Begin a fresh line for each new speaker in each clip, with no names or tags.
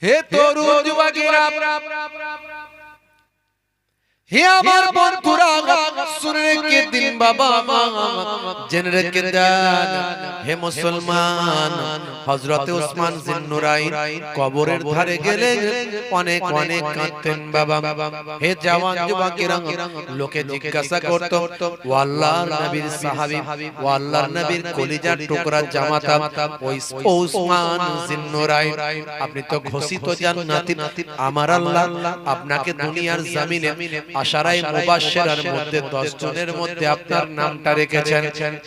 হে তরুণ যুবকেরা, হে আমার বন্ধুরা, শুনে রেখে দিন বাবা, জেনে রেখে দেন হে মুসলমান। হযরতে ওসমান জিন্নুরাইন কবরের ধারে গেলে অনেক অনেক কাঁদতেন বাবা। হে জওয়ান যুবকেরা, লোকে জিজ্ঞাসা করত, ও আল্লাহর নবীর সাহাবী, ও আল্লাহর নবীর কলিজার টুকরা জামাতা ওই ওসমান জিন্নুরাইন, আপনি তো ঘোষিত জান্নাতি, আমার আল্লাহ আপনাকে দুনিয়ার জমিনে আশারায়ে মুবাশশিরার মধ্যে 10 জনের মধ্যে আপনার নামটা রেখেছেন,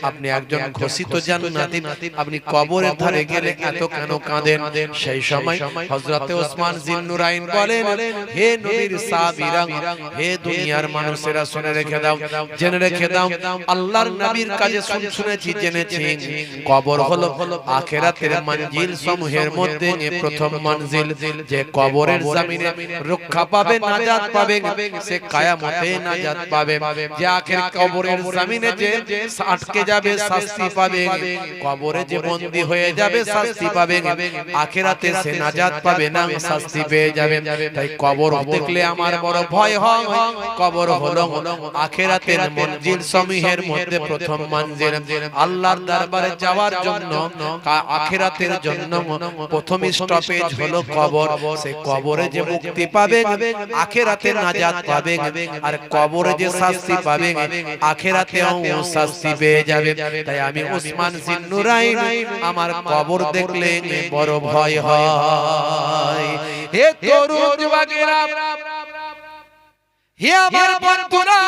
আপনি একজন ঘোষিত জান্নাতি, আপনি কবরের ধারে গেলে এত কেন কাঁদেন? সেই সময় হযরতে ওসমান জিন্নুরাইন বলেন, হে নবীর সাহাবীরা, হে দুনিয়ার মানুষেরা, শুনে রেখে দাও, জেনে রেখে দাও, আল্লাহর নবীর কাছে শুনেছি, জেনেছি, কবর হলো আখিরাতের মঞ্জিল সমূহের মধ্যে প্রথম মঞ্জিল। যে কবরের জমিনে রক্ষা পাবে, নাজাত পাবে, সে কিয়ামতে নাজাত পাবে। যে আখির কবরের জমিনে যে আটকে যাবে, শাস্তি পাবে, কবরে যে বন্দী হয়ে যাবে, শাস্তি পাবে, আখিরাতে সে নাজাত পাবে না, শাস্তি পেয়ে যাবে। তাই কবর দেখলে আমার বড় ভয় হয়। কবর হলো আখিরাতের মঞ্জিল সমূহের মধ্যে প্রথম মঞ্জিল। আল্লাহর দরবারে যাওয়ার জন্য, আখিরাতের জন্য প্রথম স্টপেজ হলো কবর। সে কবরে যে মুক্তি পাবে, আখিরাতে নাজাত পাবে, আর কবরে যে শাস্তি পাবে, আখিরাতেও শাস্তি পেয়ে যাবে। তাই আমি ওসমান জিন্নুরাইন, আমার কবর দেখলে বড় ভয় হয়। হে তরুণ যুবকেরা, হে আমার বন্ধুরা,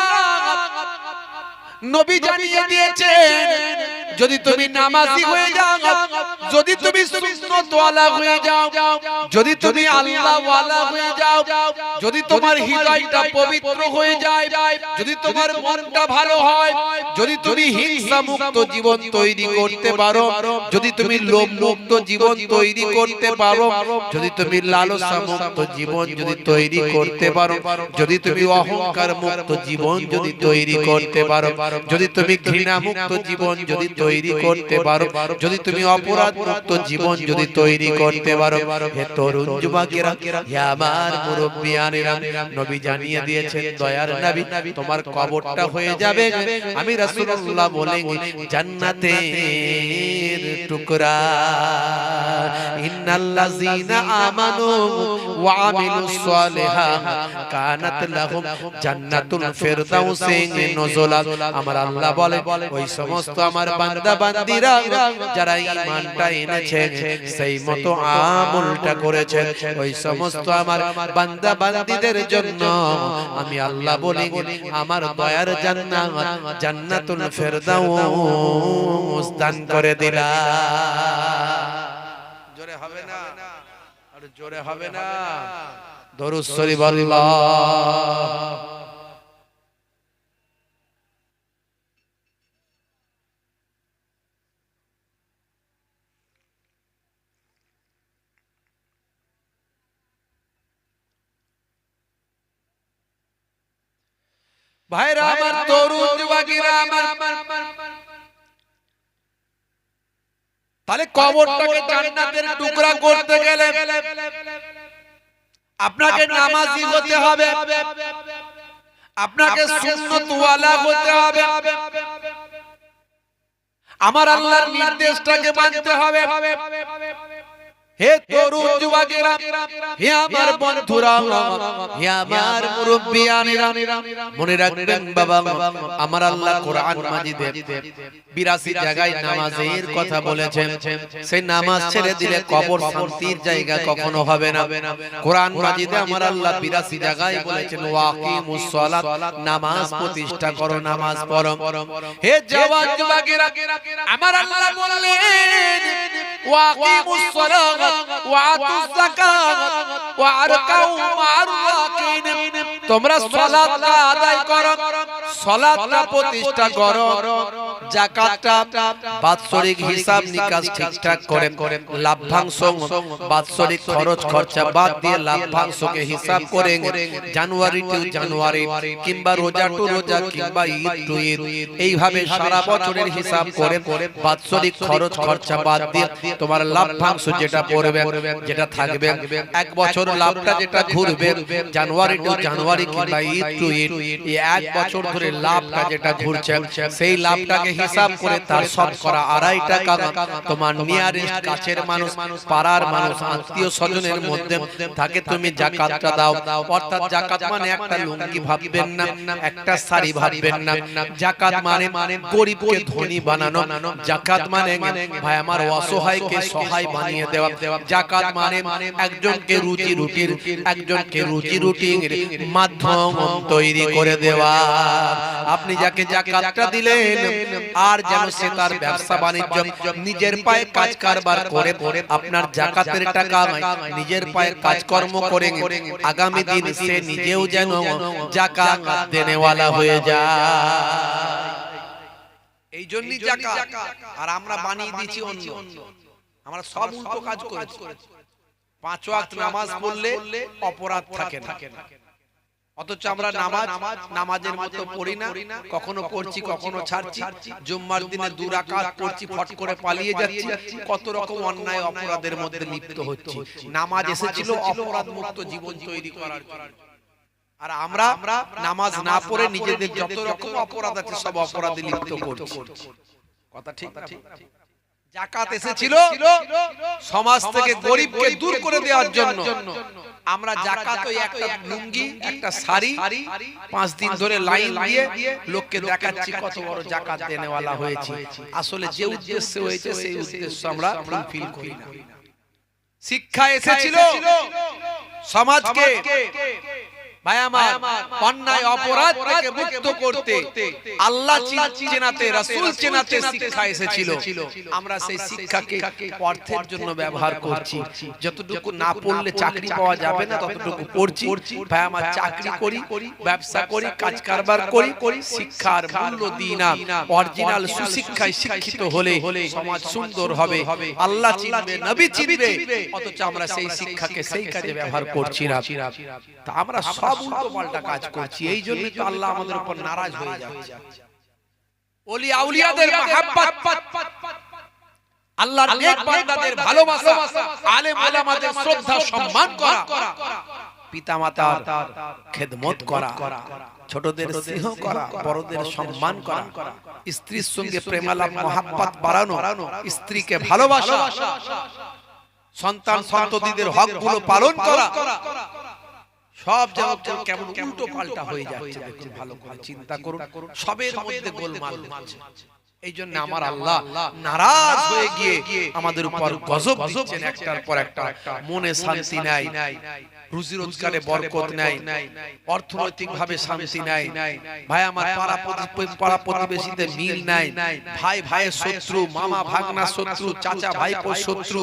নবী জানিয়ে দিয়েছেন, যদি তুমি নামাজি হয়ে যাও, যদি তুমি সুন্নাত ওয়ালা হয়ে যাও, যদি তুমি আল্লাহ ওয়ালা হয়ে যাও, যদি তোমার হৃদয়টা পবিত্র হয়ে যায়, যদি তোমার মনটা ভালো হয়, যদি তুমি হিংসা মুক্ত জীবন তৈরি করতে পারো, যদি তুমি লোভ মুক্ত জীবন তৈরি করতে পারো, যদি তুমি লালসা মুক্ত জীবন যদি তৈরি করতে পারো, যদি তুমি অহংকার মুক্ত জীবন যদি তৈরি করতে পারো, যদি তুমি ঘৃণা মুক্ত জীবন যদি তৈরি করতে পারো, যদি তুমি অপরাধ মুক্ত জীবন যদি তৈরি করতে পারো, হে তরুণ যুবকেরা, হে আমার মুরব্বিয়ানেরা, নবী জানিয়ে দিয়েছেন, দয়ার নবী, তোমার কবরটা হয়ে যাবে, আমি রাসূলুল্লাহ বলেন, জান্নাতের টুকরা। ইন্নাল্লাযীনা আমানু ওয়া আমিলুস সালিহাত কানাত লাহুম জান্নাতুল ফিরদাউসি নুজুলা। আমার আল্লাহ বলে, ওই সমস্ত আমার বান্দা বান্দীরা যারা ঈমানটা এনেছে, সেই মতো আমলটা করেছে, ওই সমস্ত আমার বান্দা বান্দীদের জন্য আমি আল্লাহ বলি, আমার দয়ার জান্নাত, জান্নাতুল ফিরদাউস দান করে দিলাম। জোরে হবে না? আর জোরে হবে না? দরুদ শরীফ আল্লাহ। ভাইরা আমার, তরুণ যুবকেরা আমার, তাহলে কবরটাকে জান্নাতের টুকরা করতে গেলে আপনাকে নামাজি হতে হবে, আপনাকে সুন্নাত ওয়ালা হতে হবে, আমার আল্লাহর নির্দেশটাকে মানতে হবে। হে তরুণ যুবকেরা, হে আমার বন্ধুরা, হে আমার মুরব্বিয়ানেরা, মনে রাখবেন বাবা, আমার আল্লাহ কোরআন মাজিদে 82 জায়গায় নামাজের কথা বলেছেন। সেই নামাজ ছেড়ে দিলে কবর শান্তির জায়গা কখনো হবে না। কোরআন মাজিদে আমার আল্লাহ 82 জায়গায় বলেছেন, ওয়াকিমুস সালাত, নামাজ প্রতিষ্ঠা করো, নামাজ পড়ো। হে জওয়ান যুবকেরা, আমার আল্লাহ বললেন, ওয়াকিমুস সালাত ওয়া আতুজ যাকাত ওয়া আরকাউ মা'আর রাকিন, তোমরা সালাত আদায় করো, সালাতটা প্রতিষ্ঠা করো, যাকাতটা বাৎসরিক হিসাব নিকাশ ঠিকঠাক করে লাভ্যাংশ বাৎসরিক খরচ খরচা বাদ দিয়ে লাভ্যাংশকে হিসাব করে জানুয়ারি টু জানুয়ারি কিংবা রোজা টু রোজা কিংবা ঈদ টু ঈদ এইভাবে সারা বছরের হিসাব করে বাৎসরিক খরচ খরচা বাদ দিয়ে তোমার লাভ্যাংশ যেটা পড়বে যেটা থাকবে এক বছর লাভটা যেটা ঘুরবে জানুয়ারি টু জানুয়ারি কিংবা ঈদ টু ঈদ এই এক বছর ধরে লাভটা যেটা ঘুরছে সেই লাভটাকে হিসাব করে তার শতকরা 2.5 টাকা তোমার নিয়ারেস্ট কাছের মানুষ পাড়ার মানুষ আত্মীয় স্বজনের মধ্যে থাকে তুমি যাকাতটা দাও। অর্থাৎ যাকাত মানে একটা লুঙ্গি ভাববেন না, একটা শাড়ি ভাববেন না, যাকাত মানে গরিবকে ধনী বানানো, যাকাত মানে ভাই আমার অসহায়কে সহায় বানিয়ে দেওয়া, যাকাত মানে একজনকে রুজি রুটির মাধ্যম তৈরি করে দেওয়া। আপনি যাকে যাকাতটা দিলেন আর যেন সে তার ব্যবসা বাণিজ্য নিজের পায়ে কাজ কারবার করে আপনার যাকাতের টাকা নিজের পায়ে কাজকর্ম করে আগামী দিন সে নিজেও যেন যাকাত দেনেওয়ালা হয়ে যায়। এই জন্যই যাকাত। আর আমরা বানিয়ে দিয়েছি অন্য, আমরা সব উল্টো কাজ করেছি। 5 ওয়াক্ত নামাজ পড়লে অপরাধ থাকে না, অথচ আমরা নামাজের মতো পড়ি না, কখনো পড়ছি কখনো ছাড়ছি, জুম্মার দিনে 2 রাকাত পড়ছি ফট করে পালিয়ে যাচ্ছি, কত রকম অন্যায় অপরাধের মধ্যে লিপ্ত হচ্ছি। নামাজ এসেছিল অপরাধ মুক্ত জীবন তৈরি করার জন্য, আর আমরা নামাজ না পড়ে নিজেদের যত রকম অপরাধ আছে সব অপরাধে লিপ্ত করছি। কথা ঠিক না? যাকাত এসেছিল সমাজ থেকে গরিবকে দূর করে দেওয়ার জন্য। আমরা যাকাত ওই একটা লুঙ্গি একটা শাড়ি 5 দিন ধরে লাইন দিয়ে লোককে দেখাচ্ছি কত বড় যাকাত দেনেওয়ালা হয়েছে। আসলে যে উদ্দেশ্যে হয়েছে সেই উদ্দেশ্য আমরা ফুলফিল করি না। শিক্ষা এসেছিল সমাজকে ভাই আমার অন্যায় অপরাধ থেকে মুক্ত করতে, আল্লাহ চেনাতে, রাসূল চেনাতে শিক্ষা এসেছিল। আমরা সেই শিক্ষাকে অর্থের জন্য ব্যবহার করছি। যতটুকু না পড়লে চাকরি পাওয়া যাবে না ততটুকু পড়ছি। ভাই আমার চাকরি করি, ব্যবসা করি, কাজ কারবার করি, শিক্ষার মূল্য দিই না। অরিজিনাল সুশিক্ষায় শিক্ষিত হলে সমাজ সুন্দর হবে, আল্লাহ চিনবে, নবী চিনবে, অথচ আমরা সেই শিক্ষাকে সেই কাজে ব্যবহার করছি না। তা আমরা সব উল্টো পাল্টা কাজ করছি। এই জন্যই তো আল্লাহ আমাদের উপর নারাজ হয়ে যাচ্ছে। ওলি আউলিয়াদের মহব্বত, আল্লাহর নেক বান্দাদের ভালোবাসা, আলেম ওলামাদের শ্রদ্ধা সম্মান করা, পিতামাতার খেদমত করা, ছোটদের স্নেহ করা, বড়দের সম্মান করা, স্ত্রীর সঙ্গে প্রেমালাপ মহব্বত বাড়ানো, স্ত্রীকে ভালোবাসা, সন্তান সন্ততিদের হকগুলো পালন করা, সব জায়গা কেমন উল্টো পাল্টা হয়ে যাচ্ছে। দেখুন, ভালো করে চিন্তা করুন, সবের মধ্যে গোলমাল হচ্ছে। এই জন্য আমার আল্লাহ নারাজ হয়ে গিয়ে আমাদের উপর গজব দিচ্ছেন একটার পর একটা। মনে শান্তি নাই, রুজি রোজগারে বরকত নাই, অর্থনৈতিক ভাবে শান্তি নাই, ভাই আমার পাড়া প্রতিবেশীতে মিল নাই, ভাই ভাইয়ের শত্রু, মামা ভাগনা শত্রু, চাচা ভাইপো শত্রু,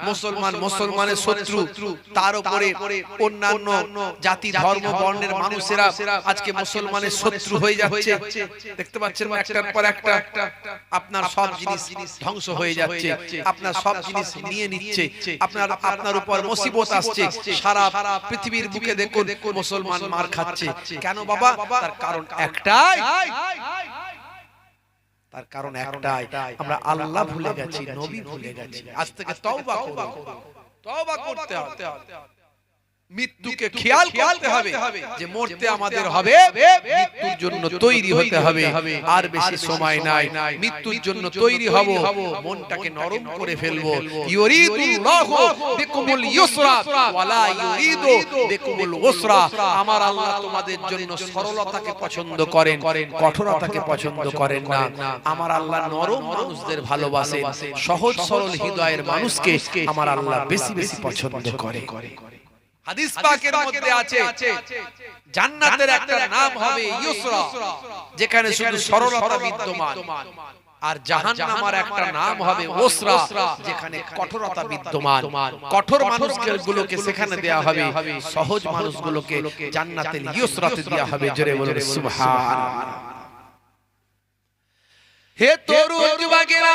মুসলমান মুসলমানের শত্রু, তার উপরে অন্যান্য জাতি ধর্ম বর্ণের মানুষেরা আজকে মুসলমানের শত্রু হয়ে যাচ্ছে। দেখতে পাচ্ছেন একটার পর একটা আপনার সব জিনিস ধ্বংস হয়ে যাচ্ছে, আপনার সব জিনিস নিয়ে নিচ্ছে, আপনার উপর মুসিবত আসছে। সারা পৃথিবীর বুকে দেখুন মুসলমান মার খাচ্ছে। কেন বাবা? তার কারণ একটাই, আমরা আল্লাহ ভুলে গেছি, নবী ভুলে গেছি। আজ থেকে তওবা করুন, তওবা করতে হবে। মৃত্যুকে খেয়াল করতে হবে যে মরতে আমাদের হবে, মৃত্যুর জন্য তৈরি হতে হবে। আর বেশি সময় নাই, মৃত্যুর জন্য তৈরি হব, মনটাকে নরম করে ফেলবো। ইউরিদুল্লাহু বিকুমুল ইউসরা ওয়ালা ইউরিদু বিকুমুল উসরা। আমার আল্লাহ তোমাদের জন্য সরলতাকে পছন্দ করেন, কঠোরতাকে পছন্দ করেন না। আমার আল্লাহ নরম মানুষদের ভালোবাসেন, সহজ সরল হৃদয়ের মানুষকে আমার আল্লাহ বেশি বেশি পছন্দ করে। হাদিস পাকের মধ্যে আছে জান্নাতের একটা নাম হবে ইউসরা, যেখানে শুধু সরলতা বিদ্যমান। আর জাহান্নামের একটা নাম হবে ওসরা, যেখানে কঠোরতা বিদ্যমান। কঠোর মানুষগুলোকে সেখানে দেয়া হবে, সহজ মানুষগুলোকে জান্নাতুল ইউসরাতে দেয়া হবে। জোরে বলুন সুবহানাল্লাহ। হে তরুণ যুবকেরা,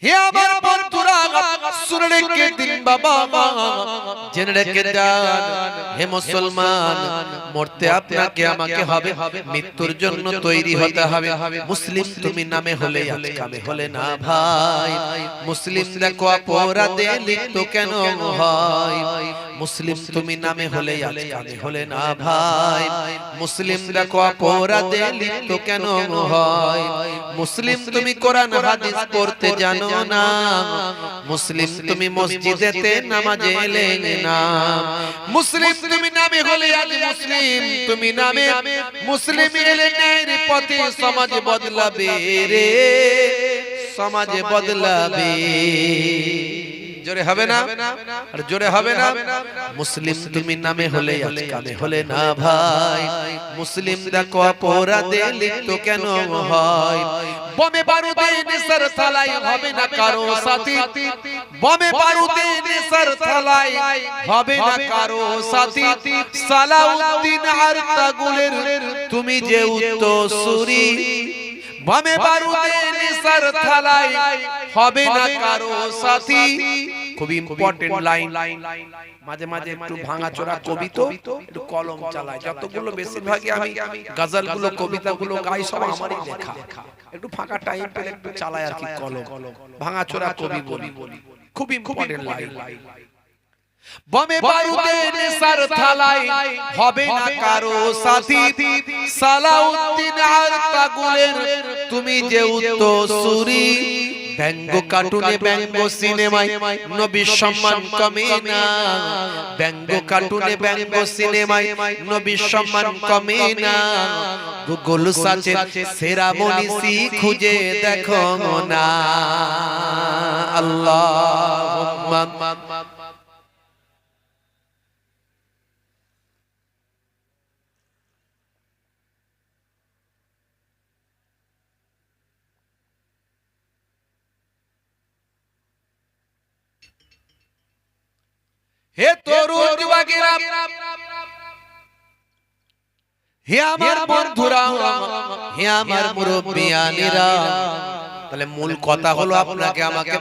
হে আমার বন্ধুরা, শুনে রেখে দিন বাবা, জেনে রেখে দেন হে মুসলমান, মরতে আপনাকে আমাকে হবে, মৃত্যুর জন্য তৈরি হতে হবে। মুসলিম তুমি নামে হলে আজ কামে হলে না ভাই। মুসলিম দেখো অপরাধে লিপ্ত কেন হয়? মুসলিম তুমি নামে হলে আজ কামে হলে না ভাই। মুসলিম দেখো অপরাধে লিপ্ত কেন হয়? মুসলিম তুমি কোরআন হাদিস পড়তে জানো না। মুসলিম তুমি মসজিদেতে নামাজে এলে না। মুসলিম তুমি নামে হলে আজ মুসলিম তুমি নামে, মুসলিম এলে ন্যায়ের পথে সমাজ বদলাবে রে, সমাজ বদলাবে। জোরে হবে না? আর জোরে হবে না? মুসলিম তুমি নামে হলে আজ কামে হলে না ভাই। মুসলিম দেখো অপরাধে লিপ্ত কেন হয়? বমে বারুদে নেশার থালায় হবে না কারো সাথী। বমে বারুদে নেশার থালায় হবে না কারো সাথী। সালাউদ্দিন আর তাগুলের তুমি যে উত্তরসূরি। বমে বারুদে নেশার থালায় হবে না কারো সাথী। খুব ইম্পর্টেন্ট লাইন। মাঝে মাঝে একটু ভাঙাচোরা কবি তো একটু কলম চালায়। যতগুলো বেশিরভাগই আমি গজলগুলো কবিতাগুলো গাই সব আমারই লেখা। একটু ফাঁকা টাইম পেলে একটু চালায় আর কি কলম। ভাঙাচোরা কবি বলি, খুব ইম্পর্টেন্ট লাইন। বমে বারুদে নেশার থালায় হবে না কারো সাথী। সালাউদ্দিন আর তাগুলের তুমি যে উত্তরসূরি। ব্যঙ্গ কার্টুনে ব্যঙ্গ সিনেমায় নবীর সম্মান কমে না। ব্যঙ্গ কার্টুনে ব্যঙ্গ সিনেমায় নবীর সম্মান কমে না। গুগল সার্চে সেরা মনীষী খুঁজে দেখো না। আল্লাহুম্মা হে তরুণ যুবকেরা, হে আমার বন্ধুরা, হে আমার মুরব্বিয়ানেরা, তাহলে মূল কথা হলো আপনাকে আমাকে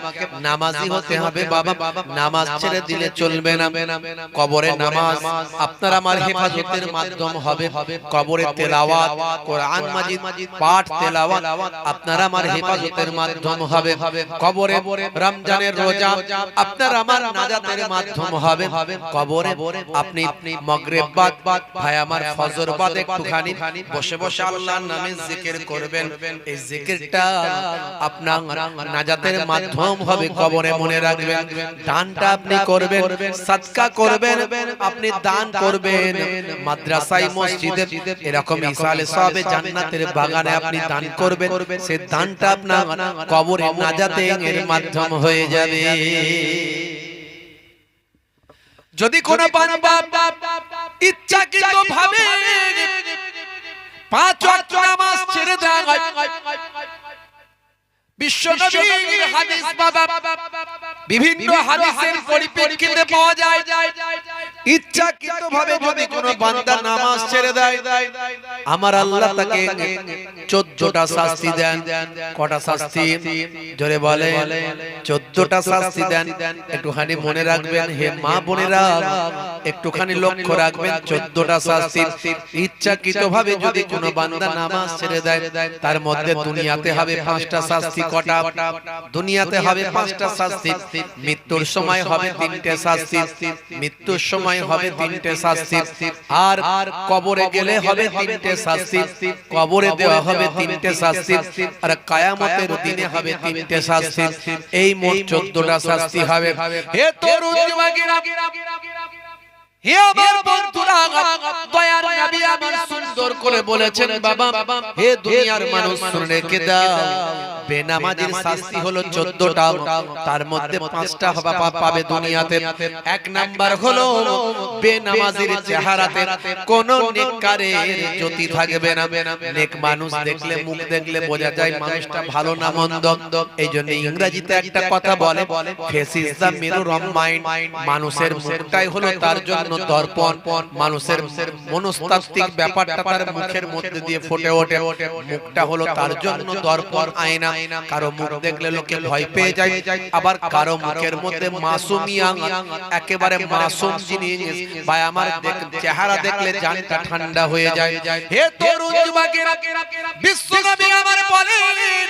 নামাজি হতে হবে বাবা। নামাজ ছেড়ে দিলে চলবে না। কবরে নামাজ আপনার আমার হেফাজতের মাধ্যম হবে। কবরে তেলাওয়াত কোরআন মাজিদ পাঠ তেলাওয়াত আপনার আমার হেফাজতের মাধ্যম হবে। কবরে রমজানের রোজা আপনার আমার নাজাতের মাধ্যম হবে। কবরে আপনি মাগরিব বাদ ভাই আমার ফজর বাদ একটুখানি বসে বসে আল্লাহর নামে জিকির করবেন। এই জিকিরটা আপনার নাজাতের মাধ্যম হবে। কবরে মনে রাখবেন, দানটা আপনি করবেন, সাদকা করবেন, আপনি দান করবেন। মাদ্রাসায় মসজিদে এরকম ইসালে সবে জান্নাতের বাগানে আপনি দান করবেন। সেই দানটা আপনার কবরে নাজাতের মাধ্যম হয়ে যাবে। যদি কোন বান্দা ইচ্ছাকৃতভাবে 5 ওয়াক্ত নামাজ ছেড়ে দেয়, বিশ্বনবীর হাদিস বাবা বিভিন্ন হাদিসের পরিপ্রেক্ষিতে পাওয়া যায়, ইচ্ছাকৃতভাবে যদি কোনো বান্দা নামাজ ছেড়ে দেয় আমার আল্লাহ তাকে 14টা শাস্তি দেন। কটা শাস্তি? জোরে বলে 14টা শাস্তি দেন। একটুখানি মনে রাখবেন হে মা বোনেরা, একটুখানি লক্ষ্য রাখবেন 14টা শাস্তি। ইচ্ছাকৃতভাবে যদি কোনো বান্দা নামাজ ছেড়ে দেয় তার মধ্যে দুনিয়াতে হবে 5টা শাস্তি। কটা? দুনিয়াতে হবে 5টা শাস্তি। মৃত্যুর সময় হবে 3টে শাস্তি। মৃত্যুর সময় হবে 3টে শাস্তি। আর কবরে গেলে হবে 3টে শাস্তি। কবরে দেওয়া হবে 3টে শাস্তি। আর কিয়ামতের দিনে হবে 3টে শাস্তি। এই মোট 14টা শাস্তি হবে। হে তরুণ যুবকেরা, হে আমার বন্ধুরা, দয়ার নবী আমার সুন্দর করে বলেছেন বাবা, হে দুনিয়ার মানুষ শুনে রেখে দাও, বেনামাজির শাস্তি হলো 14টা, তার মধ্যে 5টা পাবে দুনিয়াতে। এক নাম্বার হলো বেনামাজির চেহারাতে কোনো নেককারের জ্যোতি থাকবে না। নেক মানুষ দেখলে, মুখ দেখলে বোঝা যায় মানুষটা ভালো না মন্দ। এইজন্য ইংরেজিতে একটা কথা বলে, face is the mirror of mind. মানুষের মুখটাই হলো তার জন্য দর্পণ। মানুষের মনস্তাত্ত্বিক ব্যাপারটা তার মুখের মধ্যে দিয়ে ফুটে ওঠে। মুখটা হলো তার জন্য দর্পণ, আয়না। কারো মুখ দেখলে লোকে ভয় পেয়ে যায়, আবার কারো মুখের মধ্যে মাসুমিয়া, একেবারে মাসুম জিনিস বা আমার চেহারা দেখলে জানটা ঠান্ডা হয়ে যায়। হে তরুণ যুবকেরা, বিশ্বনবী আমার বলেন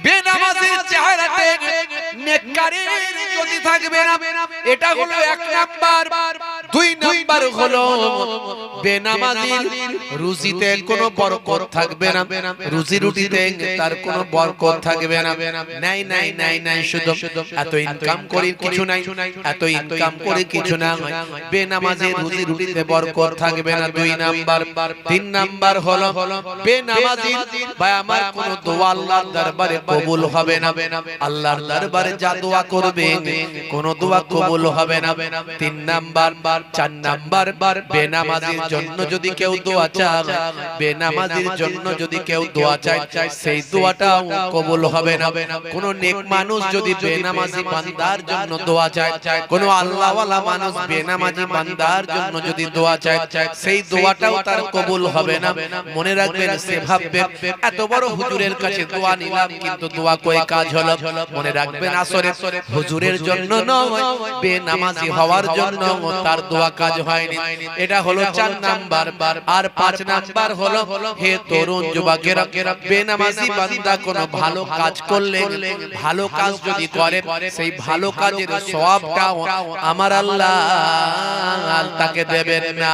বেনামাজির চেহারাতে নেককারের জ্যোতি থাকবে না। এটা হলো এক নাম্বার। দুই নাম্বার হলো বেনামাজির রুজিতে কোনো বরকত থাকবে না, রুজি রুটিতে তার কোনো বরকত থাকবে না। নাই নাই নাই নাই, শুধু এত ইনকাম করি কিছু নাই, এত ইনকাম করে কিছু না, বেনামাজির রুজি রুটিতে বরকত থাকবে না। দুই নাম্বার। তিন নাম্বার হলো বেনামাজির ভাই আমার কোনো দোয়া আল্লাহর দরবারে কবুল হবে না। আল্লাহর দরবারে যা দোয়া করবে কোনো দোয়া কবুল হবে না। তিন নাম্বার। চার নাম্বার, বেনামাজির জন্য যদি কেউ দোয়া চায়, বেনামাজির জন্য যদি কেউ দোয়া চায়, সেই দোয়াটাও কবুল হবে না। কোন নেক মানুষ যদি বেনামাজি বান্দার জন্য দোয়া চায়, কোন আল্লাহওয়ালা মানুষ বেনামাজি বান্দার জন্য যদি দোয়া চায়, সেই দোয়াটাও তার কবুল হবে না। মনে রাখবেন, সে ভাববে এত বড় হুজুরের কাছে দোয়া নিলাম, কিন্তু দোয়া কই কাজ হলো? মনে রাখবেন, আসলে হুজুরের জন্য নয়, বেনামাজি হওয়ার জন্য তার দোয়া কাজ হয়নি। এটা হলো 4 নাম্বার। আর 5 নাম্বার হলো, হে তরুণ যুবকেরা, বেনামাজি বান্দা কোনো ভালো কাজ করলে, ভালো কাজ যদি করে, সেই ভালো কাজের সওয়াবটাও আমার আল্লাহ তাকে দেবেন না।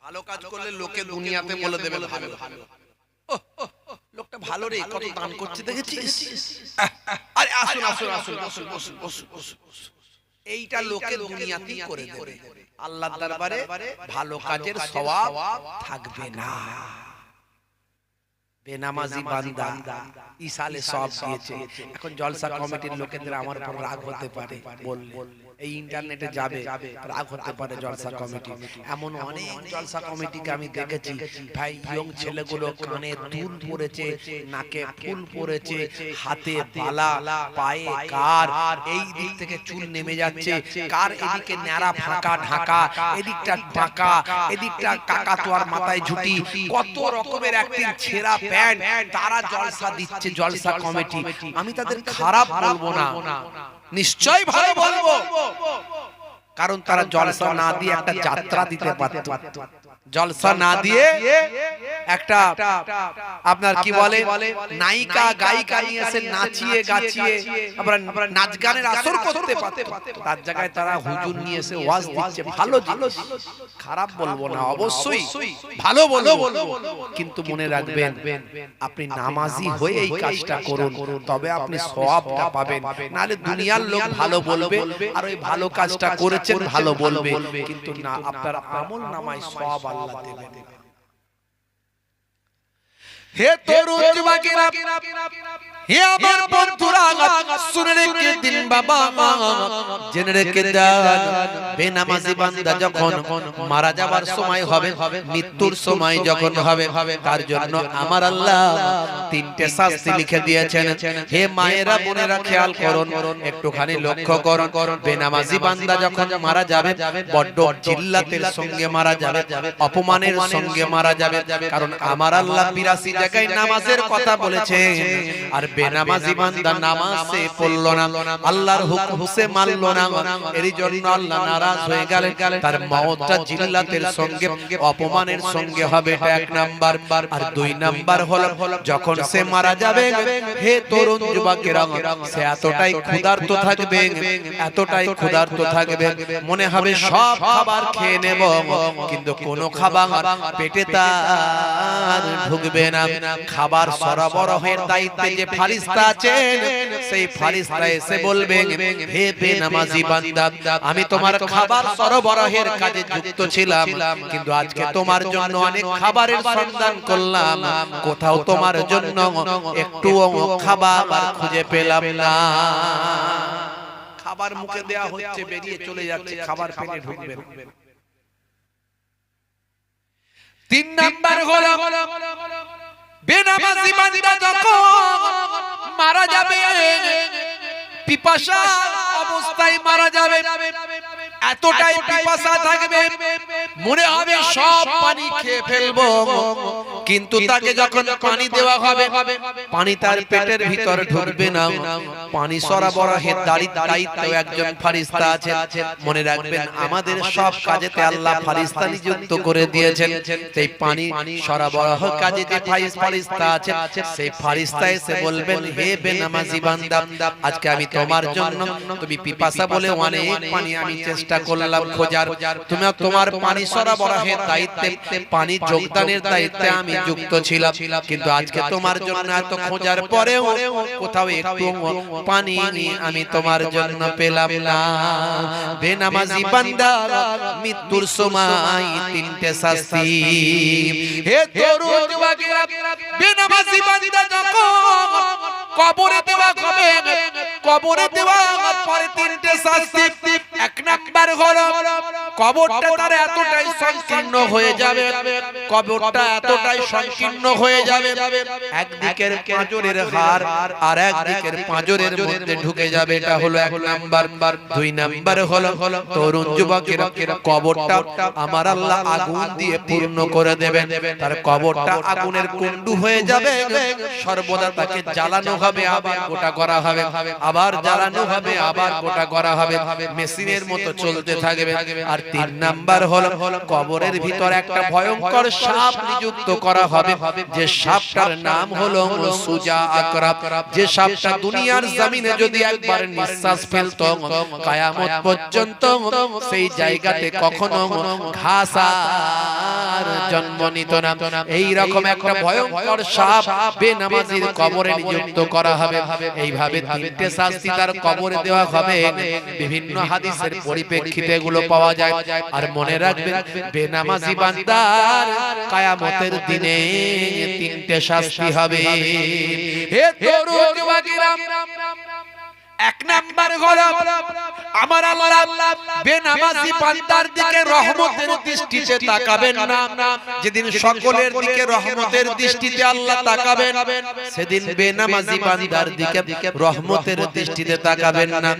ভালো কাজ করলে লোকে দুনিয়াতে বলে দেবে ভালো, লোকটা ভালো রে, কত দান করছে দেখেছিস। আরে আসুন আসুন আসুন আসুন আসুন, এইটা লোকে দুনিয়াতেই করে দেবে, আল্লাহর দরবারে ভালো কাজের সওয়াব থাকবে না। বেনামাজি বান্দা ইসালে সওয়াব দিয়েছে। এখন জলসা কমিটির লোকেদের আমার উপর রাগ হতে পারে, বললে এই ইন্টারনেটে যাবে, রাগ হতে পারে জলসা কমিটি। এমন অনেক জলসা কমিটিকে আমি দেখেছি ভাই, ইয়ং ছেলেগুলো কানে দুল পরেছে, নাকে ফুল পরেছে, হাতে বালা, পায়ে কার, এই দিক থেকে চুল নেমে যাচ্ছে, কার এদিকে ন্যাড়া ফাঁকা ঢাকা, এদিকটা ঢাকা, এদিকটা কাকাতুয়ার মাথায় ঝুটি, কত রকমের একটি ছেঁড়া প্যান্ট, তারা জলসা দিচ্ছে জলসা কমিটি। আমি তাদের খারাপ বলবো না, নিশ্চয় ভালো বলবো, কারণ তারা জলসা না দিয়ে একটা যাত্রা দিতে পারত। জলসা না দিয়ে একটা আপনার কি বলে নায়িকা গায়িকা নিয়ে এসে নাচিয়ে গাচিয়ে আপনার নাচ গানের আসর করতে পারত। তার জায়গায় তারা হুজুর নিয়ে এসে ওয়াজ দিচ্ছে। ভালো জিনিস, খারাপ বলবো না, অবশ্যই ভালো বলবো, কিন্তু মনে রাখবেন আপনি নামাজি হয়ে এই কাজটা করুন, তবে আপনি সওয়াবটা পাবেন। নালে দুনিয়ার লোক ভালো বলবে আর ওই ভালো কাজটা করেছেন ভালো বলবে, কিন্তু না আপনার আমল নামায় সওয়াব আল্লাহ দেবেন। হে তরুণ যুবকেরা, হে আমার বন্ধুরা, শুনে রেখে দিন বাবা, জেনে রেখে দেন, বেনামাজি বান্দা যখন মারা যাবার সময় হবে, মৃত্যুর সময় যখন হবে, তার জন্য আমার আল্লাহ 3টে শাস্তি লিখে দিয়েছেন। হে মায়েরা বোনেরা খেয়াল করুন, একটুখানি লক্ষ্য করুন, বেনামাজি বান্দা যখন মারা যাবে বড্ড জিল্লাতের সঙ্গে মারা যাবে, অপমানের সঙ্গে মারা যাবে, কারণ আমার আল্লাহ 82 জায়গায় নামাজের কথা বলেছে। আর বেনামাজি বান্দা নামাজে পড়লো না, আল্লাহর হুকুম সে মানলো না, এর জন্য আল্লাহ নারাজ হয়ে গেলেন, তার মওতটা জিল্লাতের সঙ্গে অপমানের সঙ্গে হবে। এটা 1 নাম্বার। আর 2 নাম্বার হলো, যখন সে মারা যাবে, হে তরুণ যুবকেরা, সে এতটাই ক্ষুধার্ত থাকবে, এতটাই ক্ষুধার্ত থাকবে, মনে হবে সব খাবার খেয়ে নেব, কিন্তু কোনো খাবার পেটে তার ঢুকবে না। খাবার সরবরাহের দায়িত্বে যে ফারিস্তা আছেন, সেই ফারিস্তা এসে বলবে, হে বেনামাজি নামাজি বান্দা, আমি তোমার খাবার সরবরাহের কাজে যুক্ত ছিলাম, কিন্তু আজকে তোমার জন্য অনেক খাবারের সন্ধান করলাম, কোথাও তোমার জন্য একটুও খাবার খুঁজে পেলাম না। খাবার মুখে দেয়া হচ্ছে, বেরিয়ে চলে যাচ্ছে, খাবার পেটে ঢুকবে না। 3 নাম্বার হলো বেনামাজি বান্দা যখন মারা যাবে, পিপাসা অবস্থায় মারা যাবে, এতটাই পিপাসা থাকবে মনে হবে সব পানি খেয়ে ফেলবো, কিন্তু তাকে যখন পানি দেওয়া হবে পানি তার পেটের ভিতর ঢুকবে না। পানি সরবরাহের দায়িত্ব একজন ফেরেশতা আছে। মনে রাখবেন আমাদের সব কাজেতে আল্লাহ ফেরেশতা নিযুক্ত করে দিয়েছেন। সেই পানি সরবরাহ কাজে যে ফেরেশতা আছে, সেই ফেরেশতা এসে বলবেন, হে বেনামাজি বান্দা, আজকে আমি তোমার জন্য, তুমি পিপাসা বলে অনেক পানি আমি চেষ্টা করলাম খোঁজার, তুমি তোমার পানি সরবরাহের দায়িত্বে, পানি যোগদানের দায়িত্বে আমি যুক্ত ছিলাম, কিন্তু আজকে তোমার জন্য এত খোঁজার পরেও কোথাও একটু পানি আমি তোমার জন্য পেলাম না। বেনামাজি বান্দা মৃত্যুর সময় 3টে শাস্তি। হে তরুণ যুবকেরা, বেনামাজি বান্দা যখন কবরে দেওয়া হবে, কবরে দেওয়ার পরে 3টে শাস্তি। 1 নাম্বার হলো কবরটা তার এতটাই সংকীর্ণ হয়ে যাবে, কবরটা এতটাই সংকীর্ণ হয়ে যাবে, একদিকের পাঁজরের হাড় আর একদিকের পাঁজরের মধ্যে ঢুকে যাবে। এটা হলো 1 নাম্বার। 2 নাম্বার হলো তরুণ যুবকেরা, কবরটা আমার আল্লাহ আগুন দিয়ে পূর্ণ করে দেবেন, তার কবরটা আগুনের কুণ্ডু হয়ে যাবে, সর্বদা তাকে জ্বালানো হবে, আবার গোটা করা হবে, আবার জ্বালানো হবে, আবার গোটা করা হবে, মেশিনের মতো চলতে থাকবে। আর 3 নাম্বার হলো কবরের ভিতর একটা ভয়ঙ্কর সাপ নিযুক্ত করা হবে, যে সাপটার নাম হলো সুজা আকরাব। যে সাপটা দুনিয়ার জমিনে যদি একবার নিঃশ্বাস ফেলতো, কিয়ামত পর্যন্ত সেই জায়গাতে কখনো ঘাস আর জন্ম নিত না। এই রকম একটা ভয়ঙ্কর সাপ বেনামাজির কবরে নিযুক্ত করা হবে। এইভাবে 3টে শাস্তি তার কবরে দেওয়া হবে। বিভিন্ন হাদিসের পরিপ্রেক্ষিতে এগুলো পাওয়া যায়। আর মনে রাখবেন, বেনামাজি বান্দার কিয়ামতের দিনে 3টে শাস্তি হবে। হে তরুণ যুবকেরা, 1 নাম্বার হলো আমার আল্লাহ বেনামাজি বান্দার দিকে রহমতের দৃষ্টিতে তাকাবেন না। যেদিন সকলের দিকে রহমতের দৃষ্টিতে আল্লাহ তাকাবেন, সেদিন বেনামাজি বান্দার দিকে রহমতের দৃষ্টিতে তাকাবেন না।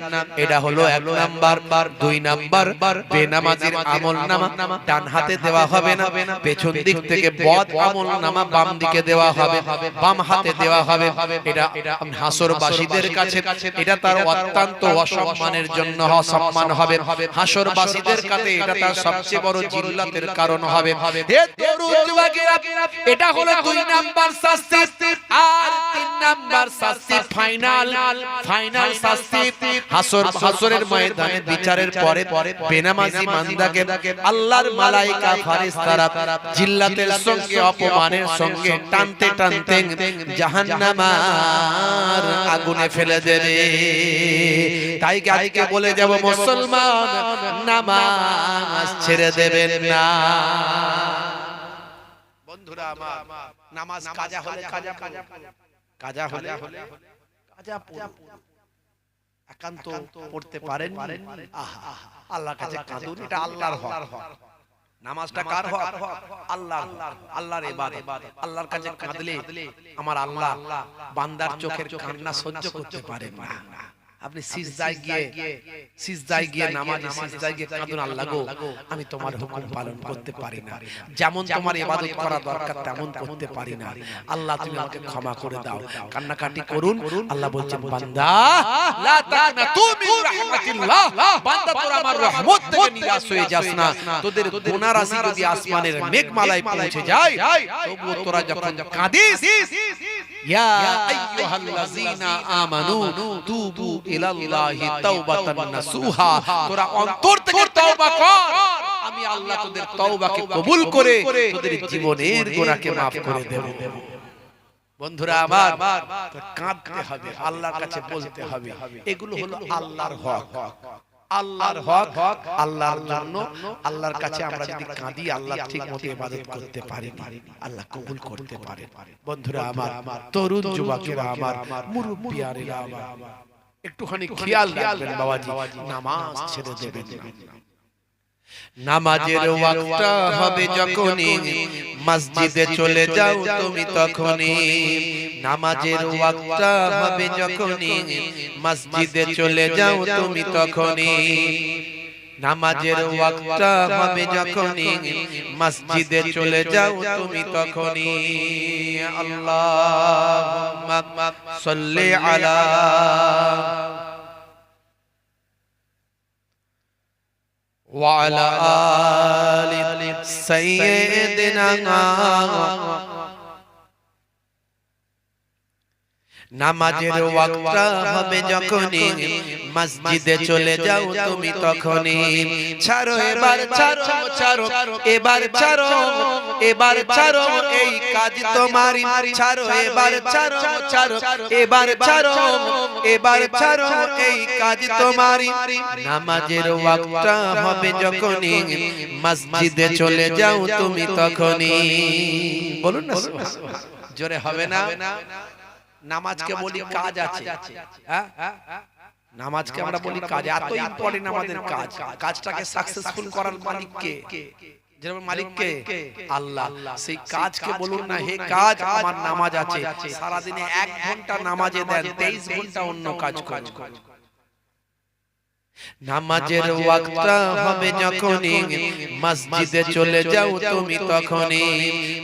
এটা হলো 1 নাম্বার। 2 নাম্বার, বেনামাজির আমলনামা ডান হাতে দেওয়া হবে না, পেছন দিক থেকে বদ আমলনামা বাম দিকে দেওয়া হবে, বাম হাতে দেওয়া হবে। এটা হাসরবাসীদের কাছে এটা তার অত্যন্ত অসম্মানের জন্য অসম্মান হবে, হাসরবাসীদের কাছে এটা তার সবচেয়ে বড় জিল্লাতের কারণ হবে। হে তরুণ যুবকেরা, এটা হলো 2 নাম্বার শাস্তি। আর 3 নাম্বার শাস্তি, ফাইনাল শাস্তি, হাসরের ময়দানে বিচারের পরে বেনামাজি বান্দাকে আল্লাহর মালায়েকা ফেরেশতারা জিল্লাতের সঙ্গে অপমানের সঙ্গে টানতে টানতে জাহান্নামের আগুনে ফেলে দেবে। তাই আজকে বলে যাব, মুসলমান নামাজ ছেড়ে দেবেন না। বন্ধুরা আমার, নামাজ কাজা হলে কাজা হলে একান্ত পড়তে পারেন, আল্লাহর কাছে কাঁদুন, এটা আল্লাহর হক। নামাজটা কার হক? আল্লাহর ইবাদত। আল্লাহর কাছে কাঁদলে আমার আল্লাহ বান্দার চোখের কান্না সহ্য করতে পারেন না। আপনি সিজদায় গিয়ে নামাজে সিজদায় গিয়ে কাঁদুন, আল্লাহ গো, আমি তোমার হুকুম পালন করতে পারি না, যেমন তোমার ইবাদত করা দরকার তেমন করতে পারি না, আল্লাহ তুমি আমাকে ক্ষমা করে দাও। কান্নাকাটি করুন। আল্লাহ বলছেন, বান্দা লা তাকনাতু মিন রাহমাতিল্লাহ, বান্দা তোরা আমার রহমত থেকে নিরাশ হয়ে যাস না। তোদের গুনাহ রাশি যদি আসমানের মেঘমালায় পৌঁছে যায়, তবুও তোরা যখন কাঁদিস, ইয়া আইয়ুহাল্লাযীনা আমানু তুবু ইলাল্লাহি তাওবাতান নাসুহা, তোরা অন্তর থেকে তওবা কর, আমি আল্লাহ তোদের তওবাকে কবুল করে তোদের জীবনের গুনাহকে maaf করে দেব। বন্ধুরা আমার, কাঁদতে হবে, আল্লাহর কাছে বলতে হবে, এগুলো হলো আল্লাহর হক। আল্লাহর হক আল্লাহর জন্য আল্লাহর কাছে আমরা যদি কাঁদি আল্লাহ ঠিকমতো ইবাদত করতে পারি আল্লাহ কবুল করতে পারে বন্ধুরা আমার তরুণ যুবকেরা আমার মুরব্বিয়ারেরা আমার একটুখানি খেয়াল রাখবেন বাবাজি নামাজ ছেড়ে দেবেন না নামাজের ওয়াক্তটা হবে যখনই মসজিদে চলে যাও তুমি তখনই নামাজের ওয়াক্তটা হবে যখনই মসজিদে চলে যাও তুমি তখনই নামাজের ওয়াক্তটা হবে যখনই মসজিদে চলে যাও তুমি তখনই আল্লাহুম্মা সাল্লি আলা وعلى آل سيدنا নামাজের ওয়াক্তটা হবে যখনই মসজিদে চলে যাও তুমি তখনই ছাড়ো এবার ছাড়ো ছাড়ো এবার ছাড়ো এবার ছাড়ো এই কাজ তোমারই ছাড়ো এবার ছাড়ো ছাড়ো এবার ছাড়ো এবার ছাড়ো এই কাজ তোমারই নামাজের ওয়াক্তটা হবে যখনই মসজিদে চলে যাও তুমি তখনই বলুন না জোরে হবে না নামাজকে বলি কাজ আছে হ্যাঁ নামাজকে আমরা বলি কাজ এত ইম্পর্টেন্ট আমাদের কাজ কাজটাকে সাকসেসফুল করার মালিক কে যেমন মালিক কে আল্লাহ সেই কাজকে বলুন না হে কাজ আমার নামাজ আছে সারা দিনে 1 ঘন্টা নামাজে দেন 23 ঘন্টা অন্য কাজ করুন নামাজের ওয়াক্তটা হবে যখনই মসজিদে চলে যাও তুমি তখনই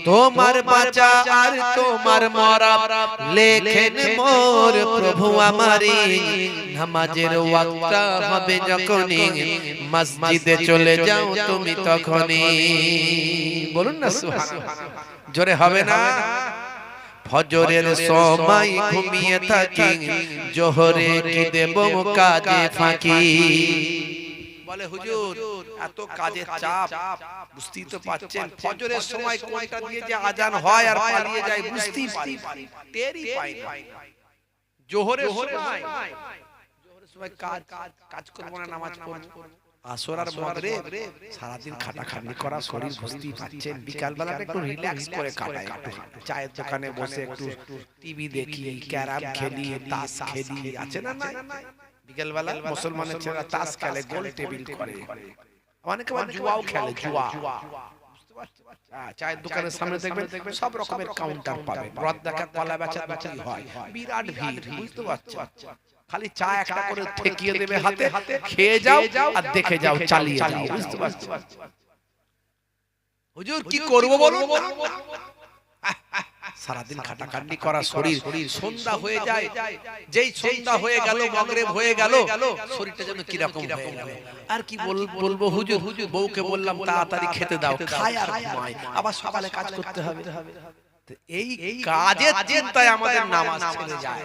তোমার বাঁচা আর তোমার মরা লেখেন মোর প্রভু আমারি নামাজের ওয়াক্তটা হবে যখনই মসজিদে চলে যাও তুমি তখনই বলুন না সুবহানাল্লাহ জোরে হবে না ফজরের সময় ঘুমিয়ে থাকি জোহরে কি দেব কাজে ফাঁকি বলে হুজুর এত কাজের চাপ বুঝতেই তো পাচ্ছেন ফজরের সময় কোনটা দিয়ে যে আজান হয় আর পালিয়ে যায় বুঝতেই পারি টেরই পাই না জোহরের সময় কাজ করব না নামাজ পড়ব আসর আর মাগরিব সারা দিন খাটাখাটনি করা শরীর বুঝতেই পাচ্ছেন বিকাল বেলাটা একটু রিল্যাক্স করে কাটাই একটু চায়ের দোকানে বসে একটু টিভি দেখি ক্যারাম খেলি তাস খেলি আছে না না বিকাল বেলা মুসলমানের ছেলেরা তাস খেলে গোল টেবিল করে অনেকে আবার জুয়াও খেলে জুয়া চায়ের দোকানের সামনে দেখবেন সব রকমের কাউন্টার পাবে রাত দেখা কলা বেচা বিক্রি হয় বিরাট ভিড় বুঝতে পারছেন খালি চা একটা করে ঠেকিয়ে দেবে হাতে খেয়ে যাও আর দেখে যাও চালিয়ে যাও বুঝতে পারছো হুজুর কি করব বলুন সারা দিন খাটাখাটনি করা শরীর সন্ধ্যা হয়ে যায় যেই সন্ধ্যা হয়ে গেল মাগরিব হয়ে গেল শরীরটা যেন কি রকম হয়ে গেল আর কি বলবো হুজুর বউকে বললাম তাড়াতাড়ি খেতে দাও খায় আর ঘুমায় আবার সকালে কাজ করতে হবে এই কাজের চিন্তায় আমাদের নামাজ ছেড়ে যায়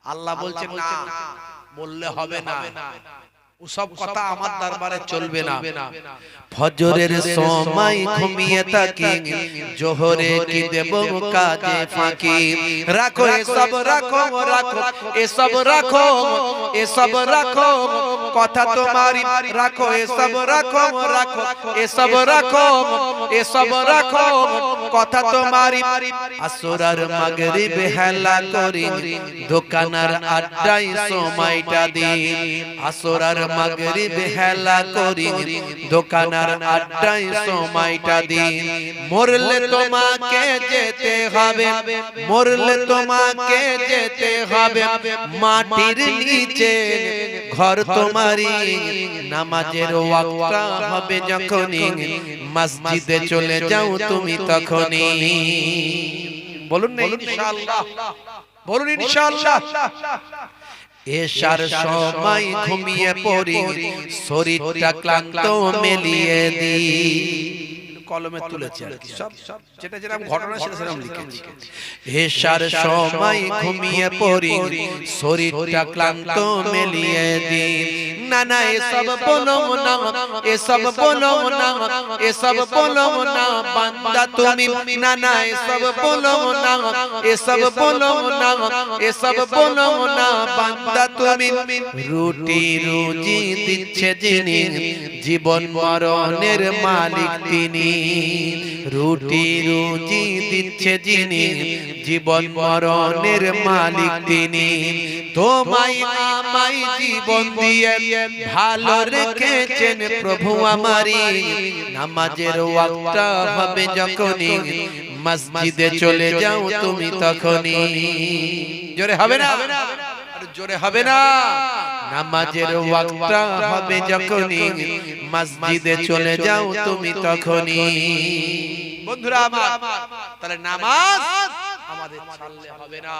আল্লাহ বলছেন না বললে হবে না ওসব কথা আমার দরবারে চলবে না ফজরের সময় ঘুমিয়ে থাকি জোহরে কি দেব কাজে ফাঁকি রাখো এসব রাখো রাখো এসব রাখো এসব রাখো কথা তোমারই রাখো এসব রাখো রাখো এসব রাখো এসব রাখো কথা তোমারই আসর আর মাগরিব হেলা করি দোকানের আড্ডায় সময়টা দিই আসর আর মাগরিব হেলা করি দোকানের আড্ডায় সময়টা দিন মরলে তোমাকে যেতে হবে মরলে তোমাকে যেতে হবে মাটির নিচে ঘর তোমারই নামাজের ওয়াক্তটা হবে যখনই মসজিদে চলে যাও তুমি তখনই বলুন না ইনশাআল্লাহ বলুন ইনশাআল্লাহ এশার সময় ঘুমিয়ে পড়ি শরীরটা ক্লান্ত মেলিয়ে দি কলমে তুলেছে আর কি সব যেটা যেরকম ঘটনা সেটা সেরকম লিখেছি এশার সময় ঘুমিয়ে পড়ি শরীরটা ক্লান্ত মেলিয়ে দি না না এসব বলো না, এসব বলো না, এসব বলো না বান্দা তুমি, না না এসব বলো না, এসব বলো না, এসব বলো না বান্দা তুমি। রুটি রুজি দিচ্ছে যিনি, জীবন মরণের মালিক তিনি। রুটি রুজি দিচ্ছে যিনি, জীবন মরণের মালিক তিনি। তোমায় আমায় জীবন দিয়ে ভালো রেখেছেন প্রভু আমারি। নামাজের ওয়াক্ত হবে যখনই, মসজিদে চলে যাও তুমি তখনই। জোরে হবে না, আর জোরে হবে না। নামাজের ওয়াক্ত হবে যখনই, মসজিদে চলে যাও তুমি তখনই। বন্ধুরা আমার, তাহলে নামাজ আমাদের ছাড়লে হবে না।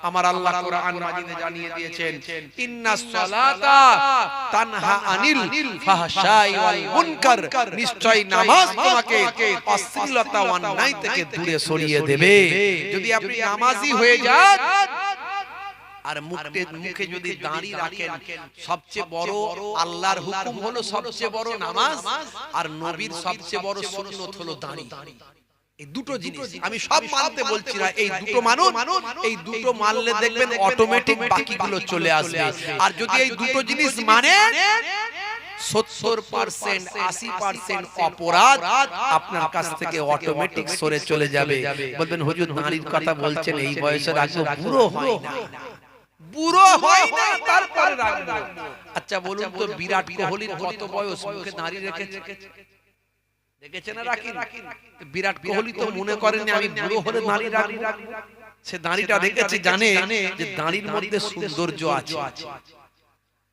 আমার আল্লাহ কোরআন মাজিদে জানিয়ে দিয়েছেন, ইন্নাস সালাতা তানহা আনিল ফাহশাই ওয়াল মুনকার। নিশ্চয় নামাজ তোমাকে অশ্লীলতা ও অন্যায় থেকে দূরে সরিয়ে দেবে। যদি আপনি নামাজি হয়ে যান আর মুখে যদি দাড়ি রাখেন, সবচেয়ে বড় আল্লাহর হুকুম হলো সবচেয়ে বড় নামাজ, আর নবীর সবচেয়ে বড় সুন্নাত হলো দাড়ি। এই দুটো জিনিস আমি সব মানতে বলছি না, এই দুটো মানুষ, এই দুটো মানলে দেখবেন অটোমেটিক বাকিগুলো চলে আসবে। আর যদি এই দুটো জিনিস মানে 70% 80% অপরাধ আপনার কাছ থেকে অটোমেটিক সরে চলে যাবে। বলবেন হুজুর দাড়ির কথা বলছেন, এই বয়সের আগে বুড়ো হয় না, বুড়ো হয় না তারপরে রাখবো। আচ্ছা বলুন তো, বিরাট কোহলির কত বয়স, মুখে দাড়ি রেখেছে? দেখেছেন না রাখেন? বিরাট কোহলি তো মনে করেন আমি বুড়ো হলে দাড়ি রাখবো। সে দাড়িটা রেখেছে, জানে যে দাড়ির মধ্যে সৌন্দর্য আছে।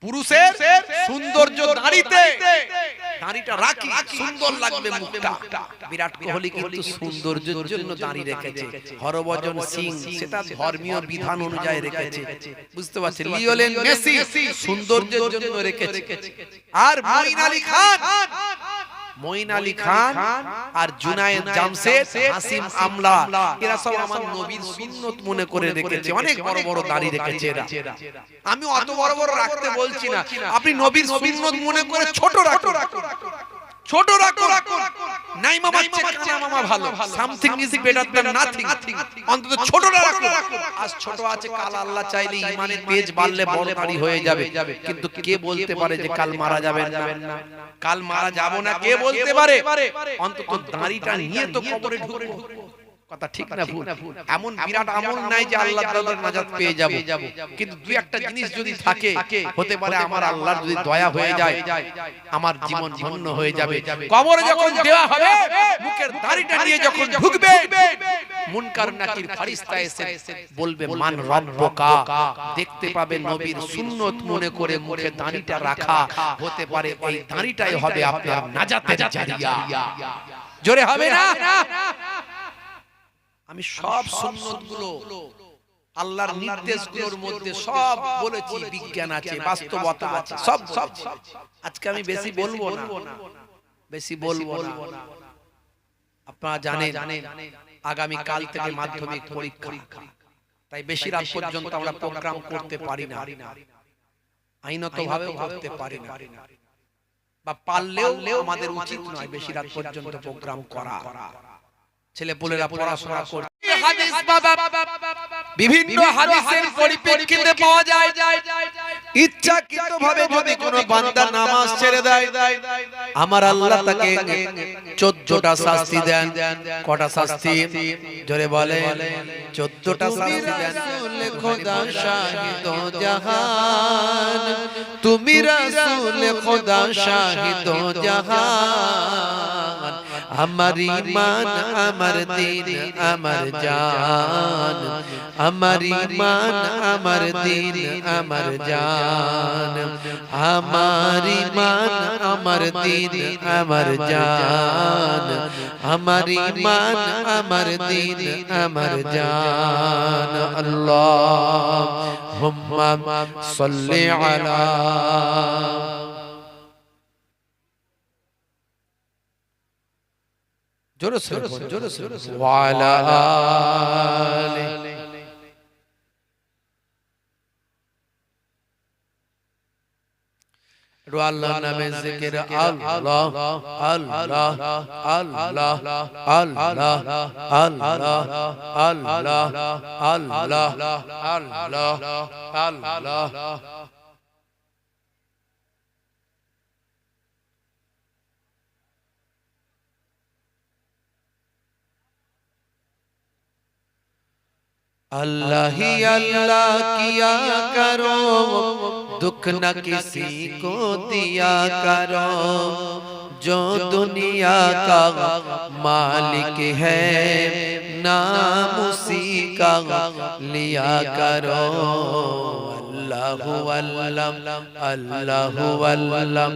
পুরুষের সৌন্দর্য দাড়িতে, দাড়িটা রাখি সুন্দর লাগবে মুখটা। বিরাট কোহলি কিন্তু সৌন্দর্যের জন্য দাড়ি রেখেছে। হরভজন সিং সেটা ধর্মীয় বিধান অনুযায়ী রেখেছে, বুঝতে পারছেন? লিওনেল মেসি সৌন্দর্যের জন্য রেখেছে। আর মঈন আলী খান আর জুনায়েদ জামশেদ, হাসিম আমলা, এরা সব আমার নবীর সুন্নত মনে করে রেখেছে। অনেক বড় বড় দাড়ি রেখেছে এরা। আমি অত বড় বড় রাখতে বলছি না, আপনি নবীর সুন্নত মনে করে ছোট রাখো, ছোট রাখো। নাই মামা চেয়ে মামা ভালো, something is better than nothing. অন্তত ছোট রাখো। আজ ছোট আছে, কাল আল্লাহ চাইলে ঈমানের তেজ বাড়লে বড় দাড়ি হয়ে যাবে। কিন্তু কে বলতে পারে যে কাল মারা যাবেন না, কাল মারা যাব না? কে বলতে পারে? অন্তত দাড়িটা নিয়ে তো কবরে ঢুকবো। কথা ঠিক না ভুল? এমন বিরাট আমল নাই যে আল্লাহ তাআলার নাজাত পেয়ে যাব, কিন্তু দুই একটা জিনিস যদি থাকে, হতে পারে আমার আল্লাহর যদি দয়া হয়ে যায়, আমার জীবন ধন্য হয়ে যাবে। কবরে যখন দেওয়া হবে, মুখের দাড়িটা নিয়ে যখন ঢুকবে, মুনকার নাকির ফেরেশতা এসে বলবে মান রব্বুকা। দেখতে পাবে নবীর সুন্নত মনে করে মুখে দাড়িটা রাখা। হতে পারে এই দাড়িটাই হবে আপনার নাজাতের জারিয়া। জোরে হবে না? আমি সব সুন্নতগুলো, আল্লাহর নির্দেশগুলোর মধ্যে সব বলেছি, বিজ্ঞান আছে, বাস্তবতা আছে, সব। আজকে আমি বেশি বলবো না, বেশি বলবো না। আপনারা জানেন আগামী কাল থেকে মাধ্যমিক পরীক্ষা, তাই বেশি রাত পর্যন্ত আমরা প্রোগ্রাম করতে পারি না, আইনতভাবেও করতে পারি না, বা পারলেও আমাদের উচিত নয় বেশি রাত পর্যন্ত প্রোগ্রাম করা। ছেলেপুলেরা পড়াশোনা করছে, হাদিস বাবা বিভিন্ন হাদিসের পরিপ্রেক্ষিতে পাওয়া যায়, ইচ্ছাকৃতভাবে যদি কোনো বান্দা নামাজ ছেড়ে দেয়, আমার আল্লাহ তাকে 14টা শাস্তি দেন। কটা শাস্তি? জোরে বলে 14টা শাস্তি দেন। খোদা শাহিদ জাহান, তুমি রাসূল খোদা শাহিদ জাহান। আমার ঈমান আমার দিন আমার জান, আমার ঈমান আমার দিন আমার জান, আমার ঈমান আমার দিন আমার জান, আমার ঈমান আমার দিন আমার জান। আল্লাহুম্মা সাল্লি আলা ওয়ালা আলি। আল্লাহ নামে জিকির আল্লাহ আল্লাহ আল্লাহ আল্লাহ আল্লাহ আল্লাহ আল্লাহ আল্লাহ আল্লাহ अल्लाह ही अल्लाह किया करो, दुख न किसी को दिया करो, जो दुनिया का मालिक है नाम उसी का लिया करो। अल्लाहु अल्लाह अल्लाहु अल्लाह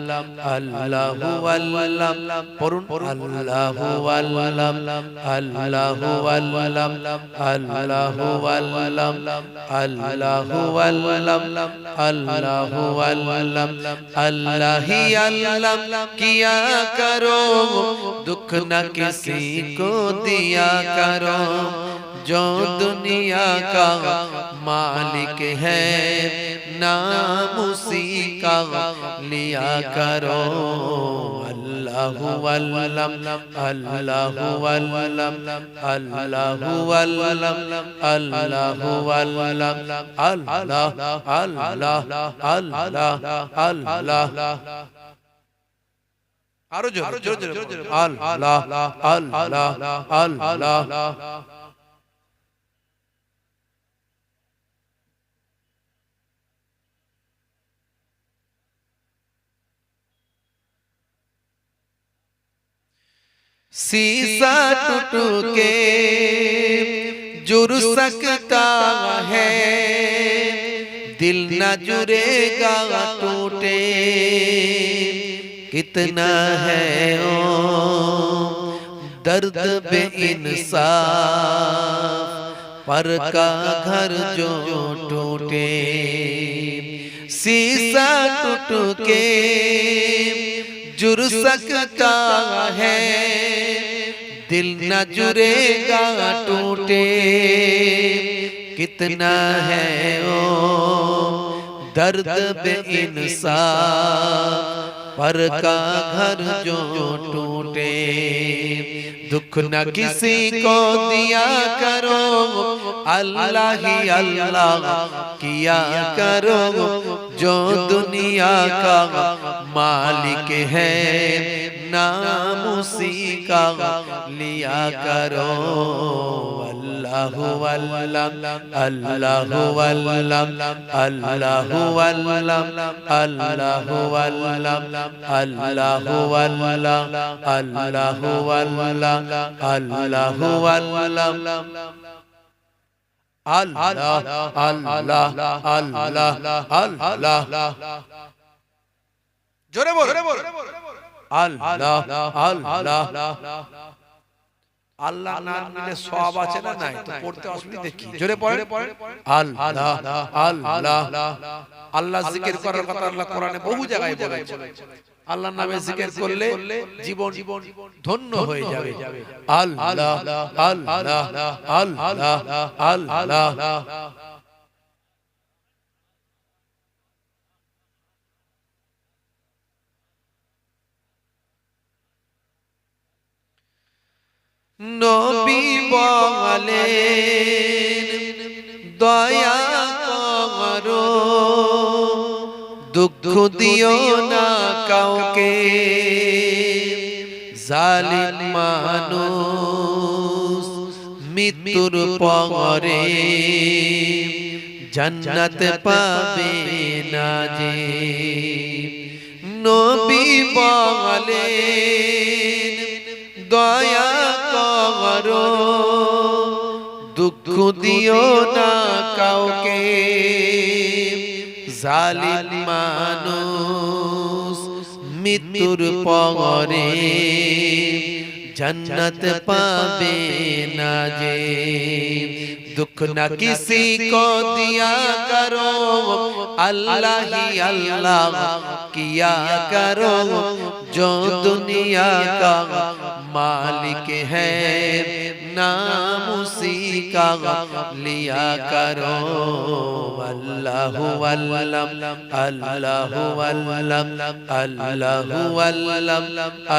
अल्लाहु अल्लाह पढ़ুন अल्लाहु अल्लाह अल्लाहु अल्लाह अल्लाहु अल्लाह अल्लाहु अल्लाह अल्लाहु अल्लाह अल्लाह ही अल्लाह किया करो, दुख न किसी को दिया करो, जो दुनिया का मालिक है नाम उसी का लिया करो। अल्लाहु अल्लाह अल्लाहु अल्लाह अल्लाहु अल्लाह अल्लाहु अल्लाह अल्लाह अल्लाह अल्लाह अल्लाह आरो जोर अल्लाह अल्लाह अल्लाह शीशा टूट के जुड़ सकता है, दिल न जुड़ेगा टूटे, कितना है ओ दर्द बेइंसाफ पर का घर जो टूटे। शीशा टूट के जुड़ सकता है, दिल न जुड़ेगा टूटे, कितना है ओ दर्द बेइंसाफ पर का घर जो टूटे। दुख न किसी को दिया करो, अल्लाह ही अल्लाह किया करो, जो दुनिया का मालिक है नाम उसी का लिया करो। अल्लाहु अल्लाह अल्लाहु अल्लाह अल्लाहु अल्लाह अल्लाहु अल्लाह अल्लाहु अल्लाह अल्लाहु अल्लाह अल्लाहु अल्लाह अल्लाह अल्लाह अल्लाह जोरे बोल अल्लाह अल्लाह আল্লাহ নাম নিলে সওয়াব আছে না নাই? তো পড়তে অসুবিধা দেখি, জোরে পড়েন আল্লাহ আল্লাহ। আল্লাহ জিকির করার কথা আল্লাহ কোরআনে বহু জায়গায় বলেছেন। আল্লাহর নামে জিকির করলে জীবন ধন্য হয়ে যাবে। আল্লাহ আল্লাহ আল্লাহ আল্লাহ। নবী বলেন দয়া করো, দুঃখ দিও না কাউকে, জালিম মানুষ মৃত্যুর পরে জান্নাত পাবে না যে। নবী বলেন দয়া করো, দুঃখ দিও না কাউকে, জালিম মানুষ মৃত্যুর পরে জান্নাত পাবে না যে। दुख न किसी को दिया करो, अल्लाह ही अल्लाह किया करो, जो दुनिया का मालिक है नाम उसी का लिया करो। अल्लाहु अल्लम अल्लाहु अल्लम अल्लाहु अल्लम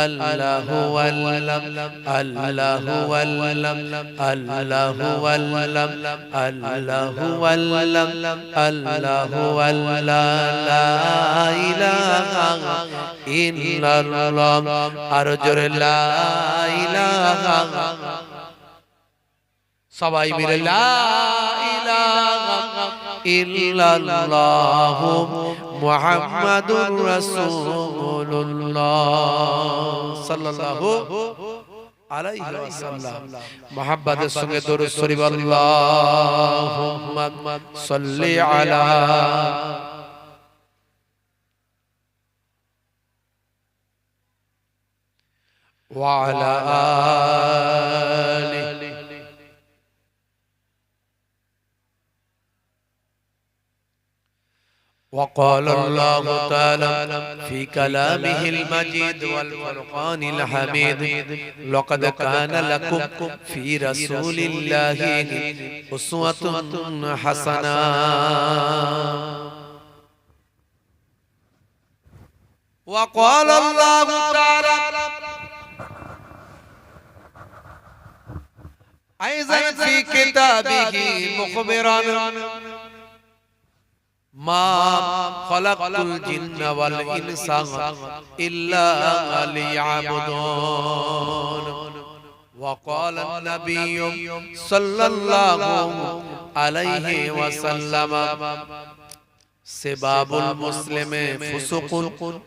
अल्लाहु अल्लम अल्लाहु अल्लम अल्लाहु अल्लम अल्लाहु अल्लम अल्लाहु अल्लम ला इलाहा इल्लल्लाह अर्जुर ला इलाहा सबाई मिले ला इलाहा इल्लल्लाह मुहम्मदुर रसूलुल्लाह सल्लल्लाहु अलैहि वसल्लम। मोहब्बतेर संगे दुरूद शरीफ अल्लाहुम्मा सल्ली अला व अला आलिहि। وقال الله تعالى في كلامه المجيد والفرقان الحميد لقد كان لكم في رسول الله أسوة حسنة وقال الله تعالى أيضا في كتابه مخبرا ما خلقت الجن والإنس إلا ليعبدون وقال النبي صلى الله عليه وسلم سباب المسلم فسوق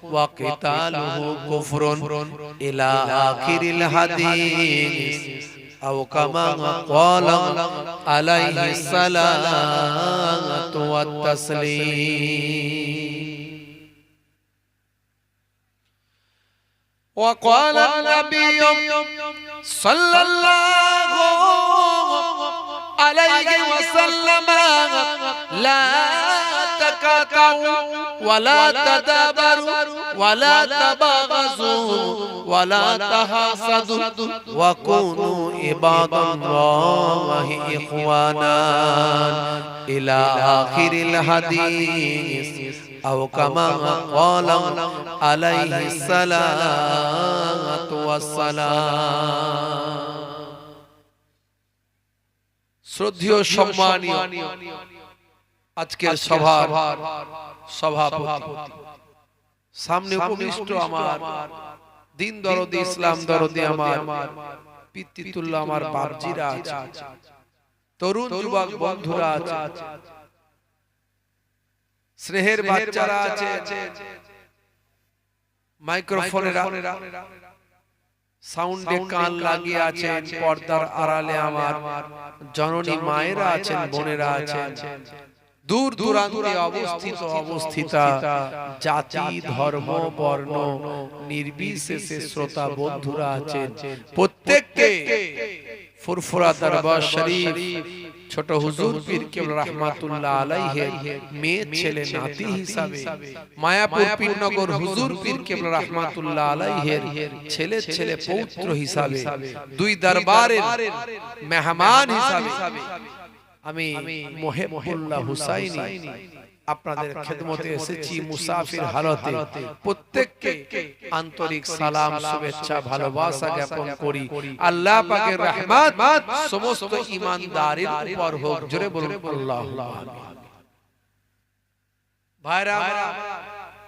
وقتاله كفر إلى آخر الحديث أو كما قال عليه الصلاة والتسليم. وقال النبي صلى الله عليه وسلم لا تقاطعوا ولا تدابروا ولا تباغضوا ولا تحاسدوا وكونوا عباد الله إخوانا إلى آخر الحديث أو كما قال عليه الصلاة والسلام. শ্রদ্ধেয় সম্মানীয় আজকের সভার সভাপতি, সামনে উপবিষ্ট আমার দিন দরদি ইসলাম দরদি আমার পিতৃতুল্য আমার বাপজিরা আছে, তরুণ যুবক বন্ধুরা আছে, স্নেহের বাচ্চারা আছে, মাইক্রোফোনেরা সাউন্ডে কান লাগিয়ে আছেন, পর্দার আড়ালে আমার জননী মায়েরা আছেন, বোনেরা আছেন, দূর দূরান্তে অবস্থিত অবস্থিতা জাতি ধর্ম বর্ণ নির্বিশেষে শ্রোতা বন্ধুরা আছেন, প্রত্যেককে ফুরফুরা দরবার শরীফ ছোট হুজুর পীর কেবল রহমাতুল্লাহ আলাইহির মেয়ে ছেলে নাতি হিসাবে, মায়াপুর পীরনগর হুজুর পীর কেবল রহমাতুল্লাহ আলাইহির ছেলে ছেলে পৌত্র হিসাবে, দুই দরবারের মেহমান হিসাবে আমি মুহিবুল্লাহ হুসাইনি আপনাদের খেদমতে এসেছি মুসাফির হালতে। প্রত্যেককে আন্তরিক সালাম শুভেচ্ছা ভালোবাসা জ্ঞাপন করি। আল্লাহ পাকের রহমত সমস্ত ঈমানদারের উপর হোক, জোরে বলুন আল্লাহুম্মা আমিন। ভাইরা আমার,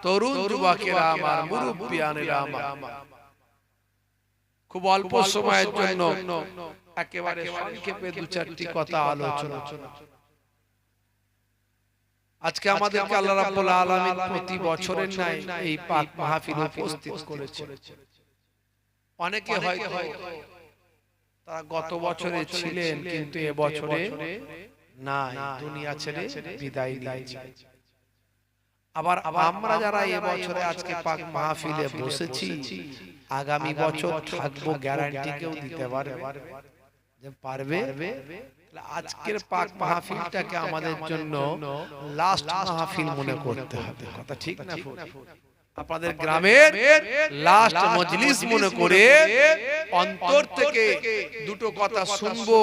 তরুণ যুবকেরা আমার, মুরব্বিয়ানেরা আমার, খুব অল্প সময়ের জন্য একেবারে সংক্ষেপে দু চারটি কথা আলোচনা। আজকে আমাদেরকে আল্লাহ রাব্বুল আলামিন প্রতি বছরের ন্যায় এই পাক মাহফিলে উপস্থিত করেছে। অনেকে হয়তো তারা গত বছরে ছিলেন কিন্তু এ বছরে নাই, দুনিয়া ছেড়ে বিদায় নিয়েছে। আবার আমরা যারা এ বছরে আজকে পাক মাহফিলে বসেছি, আগামী বছর থাকবো গ্যারান্টি কেউ দিতে পারবে? আজকের পাক মাহফিলটাকে আমাদের জন্য লাস্ট মাহফিল মনে করতে হবে, কথা ঠিক না? আপনাদের গ্রামের লাস্ট মজলিস মনে করে অন্তর থেকে দুটো কথা শুনবো,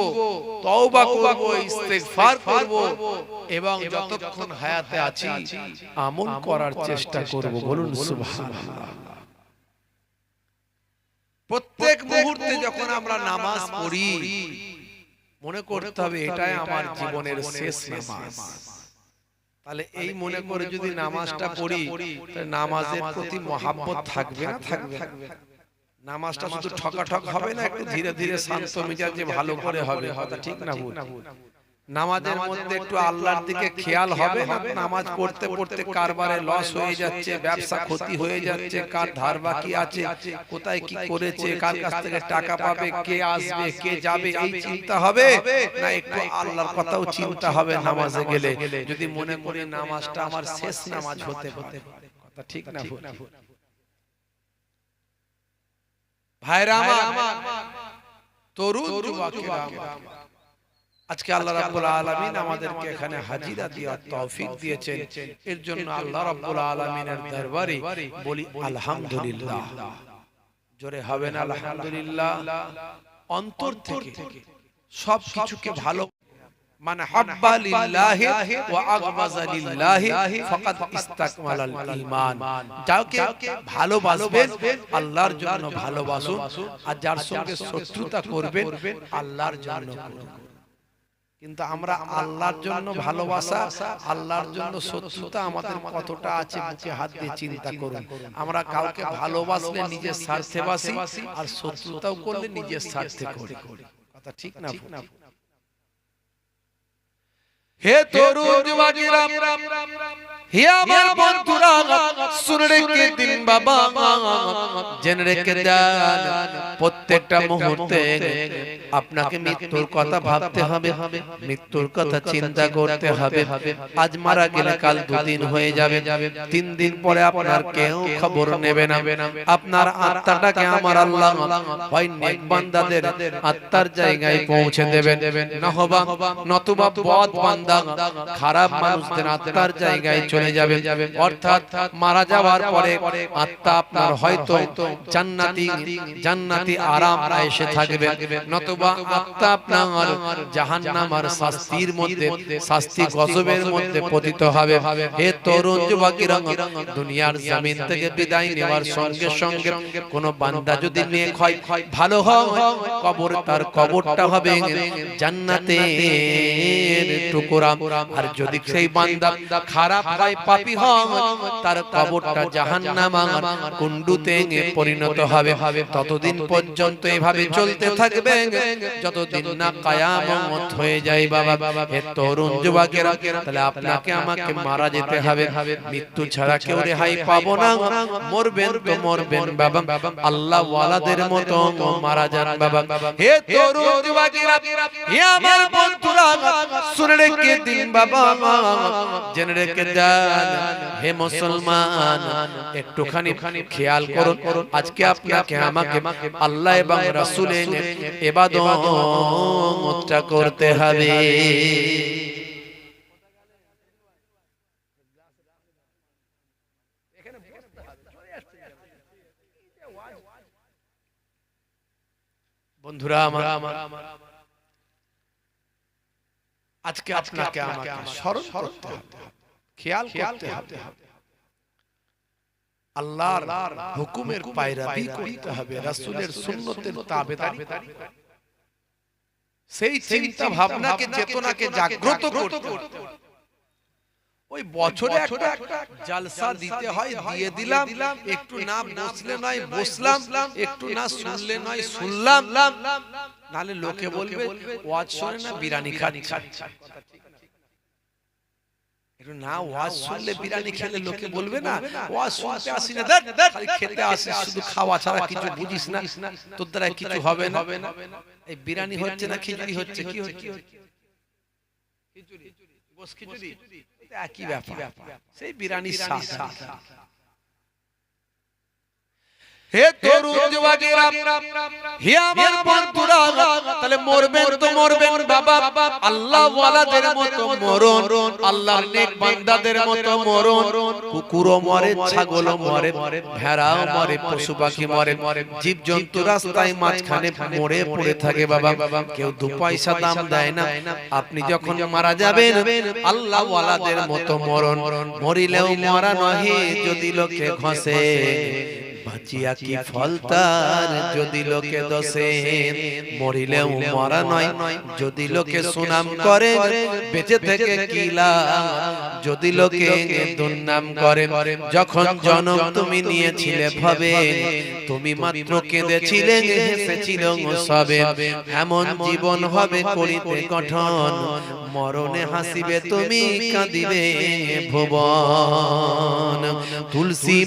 তওবা করব, ইস্তেগফার করব এবং যতক্ষণ হায়াতে আছি আমল করার চেষ্টা করব। বলুন সুবহানাল্লাহ। প্রত্যেক মুহূর্তে যখন আমরা নামাজ পড়ি মনে করতে হবে এটাই আমার জীবনের শেষ নামাজ। তাহলে এই মনে করে যদি নামাজটা পড়ি তাহলে নামাজের প্রতি মহাব্বত থাকবে না? থাকবে। নামাজটা শুধু ঠকাঠক হবে না, একটু ধীরে ধীরে শান্ত মেজাজে ভালো করে হবে, কথা ঠিক না ভুল? নামাজের মধ্যে একটু আল্লাহর দিকে খেয়াল হবে না? নামাজ পড়তে পড়তে কারবারে লস হয়ে যাচ্ছে, ব্যবসা ক্ষতি হয়ে যাচ্ছে, কার ধার বাকি আছে, কোথায় কি করেছে, কার কাছ থেকে টাকা পাবে, কে আসবে, কে যাবে, এই চিন্তা হবে না? একটু আল্লাহর কথাও চিন্তা হবে নামাজে গেলে, যদি মনে করি নামাজটা আমার শেষ নামাজ হতে পারে, কথা ঠিক না ভুল? ভাইরা আমার, তরুণ যুবকেরা আমার, আজকে আল্লাহ রাব্বুল আলামিন আমাদেরকে এখানে হাজিরা দেওয়ার তৌফিক দিয়েছেন, এর জন্য আল্লাহ রাব্বুল আলামিনের দরবারে বলি আলহামদুলিল্লাহ। জোরে হবে না আলহামদুলিল্লাহ? অন্তর থেকে সব কিছুকে ভালো, মান হাব্বা লিল্লাহি ওয়া আগমাযা লিল্লাহি ফাকাদ ইস্তাকমালাল ঈমান। যাকে ভালোবাসবেন আল্লাহর জন্য ভালোবাসুন, আর যার সঙ্গে শত্রুতা করবেন আল্লাহর জন্য করুন। কিন্তু আমরা আল্লাহর জন্য ভালোবাসা, আল্লাহর জন্য শত্রুতা আমাদের কতটা আছে বুকে হাত দিয়ে চিন্তা করুন। আমরা কাউকে ভালোবাসলে নিজের স্বার্থে বাসি, আর শত্রুতাও করলে নিজের স্বার্থে করি, কথা ঠিক না? হে তরুণ যুবকেরা, হে আমার বন্ধুরা, শুনে রেখে দিন বাবা, জেনে রেখে দেন প্রত্যেকটা মুহূর্তে আপনাকে মৃত্যুর কথা ভাবতে হবে, মৃত্যুর কথা চিন্তা করতে হবে। আজ মারা গেলে কাল দুদিন হয়ে যাবে, 3 দিন পরে আপনার কেউ খবর নেবে না। আপনার আত্মাটাকে আমার আল্লাহ হয় নেক বান্দাদের আত্মার জায়গায় পৌঁছে দেবেন, নতুবা বদ বান্দা খারাপ মানুষদের আত্মার জায়গায় চলে যাবে। অর্থাৎ মারা যাওয়ার পরে আত্মা আপনার হয়তো জান্নাতি আরাম এসে থাকবে, নতুবা আত্মা আপনার জাহান্নাম আর শাস্তির মধ্যে, শাস্তি গজবের মধ্যে পতিত হবে। হে তরুণ যুবকেরা, দুনিয়ার জমিন থেকে বিদায় নেওয়ার সঙ্গে সঙ্গে কোন বান্দা যদি নেক হয়, ভালো হয়, তার কবরটা হবে জান্নাতের টুকরা। আর যদি সেই বান্দা খারাপ হয়, পাপী হয়, তার কবরটা জাহান্নামের কুণ্ডুতে পরিণত হবে। ততদিন পর্যন্ত এভাবে চলতে থাকবে যতদিন না কিয়ামত হয়ে যায়। বাবা, হে তরুণ যুবকেরা, তাহলে আপনাকে আমাকে মারা যেতে হবে, মৃত্যু ছাড়া কেউ রেহাই পাবো না। মরবেন তো মরবেন বাবা, আল্লাহ ওয়ালাদের মতো মারা যান বাবা। হে তরুণ যুবকেরা, হে আমার বন্ধুরা, শুনে রেখে দিন বাবা, জেনে রেখে দেন হে মুসলমান, একটুখানি খেয়াল করুন। আজকে আপনাকে আমাকে আল্লাহ এবং রাসূলের ইবাদতটা করতে হবে। বন্ধুরা আমার, আজকে আপনাকে আমাকে স্মরণ করতে হবে, খেয়াল করতে হবে, আল্লাহর হুকুমের পায়রাবি করতে হবে, রাসূলের সুন্নতের তাবেদারি, সেই চিন্তা ভাবনাকে, চেতনাকে জাগ্রত করতে হবে। ওই বছরে একটা জলসা দিতে হয়, দিয়ে দিলাম, একটু না বসলে নয় বসলাম, একটু না শুনলে নয় শুনলাম, নালে লোকে বলবে ওয়াজ শুনে না বিরিয়ানি খাচ্ছে। একটু না ওয়াজ শুনলে বিরিয়ানি খেলে লোকে বলবে না ওয়াজ শুনতে আসি না, খালি খেতে আসিস, শুধু খাওয়া ছাড়া কিছু বুঝিস না, তোর দ্বারা কিছু হবে না। এই বিরিয়ানি হচ্ছে না খিচুড়ি হচ্ছে? কি হচ্ছে? খিচুড়ি, বস খিচুড়ি, একই ব্যাপার, সেই বিরিয়ানির স্বাদ। হে তরুণ যুবকেরা, হে আমার বন্ধুরা, তাহলে মরবেন তো মরবেন বাবা, আল্লাহ ওয়ালাদের মতো মরণ, আল্লাহর নেক বান্দাদের মতো মরণ। কুকুরও মরে, ছাগলও মরে, ভেড়াও মরে, পশু পাখি মরে, জীবজন্তু রাস্তায় মাঝখানে মরে পড়ে থাকে বাবা, কেউ 2 পয়সা দাম দেয় না। আপনি যখন মারা যাবেন আল্লাহ ওয়ালাদের মতো মরণ, মরিলেও মরা নহে যদি লোকে ঘষে, বাঁচিয়া কি ফল তার যদি লোকে দোষে। মরিলেও মরা নয় যদি লোকে সুনাম করে, বেঁচে থেকে কি লাভ যদি লোকে দুর্নাম করে। যখন জন্ম তুমি নিয়েছিলে ভবে, তুমি মাত্র কেঁদেছিলে হেসেছিলে সবে, এমন জীবন হবে করিতে গঠন, মরণে হাসিবে তুমি কাঁদিবে ভুবন। তুলসী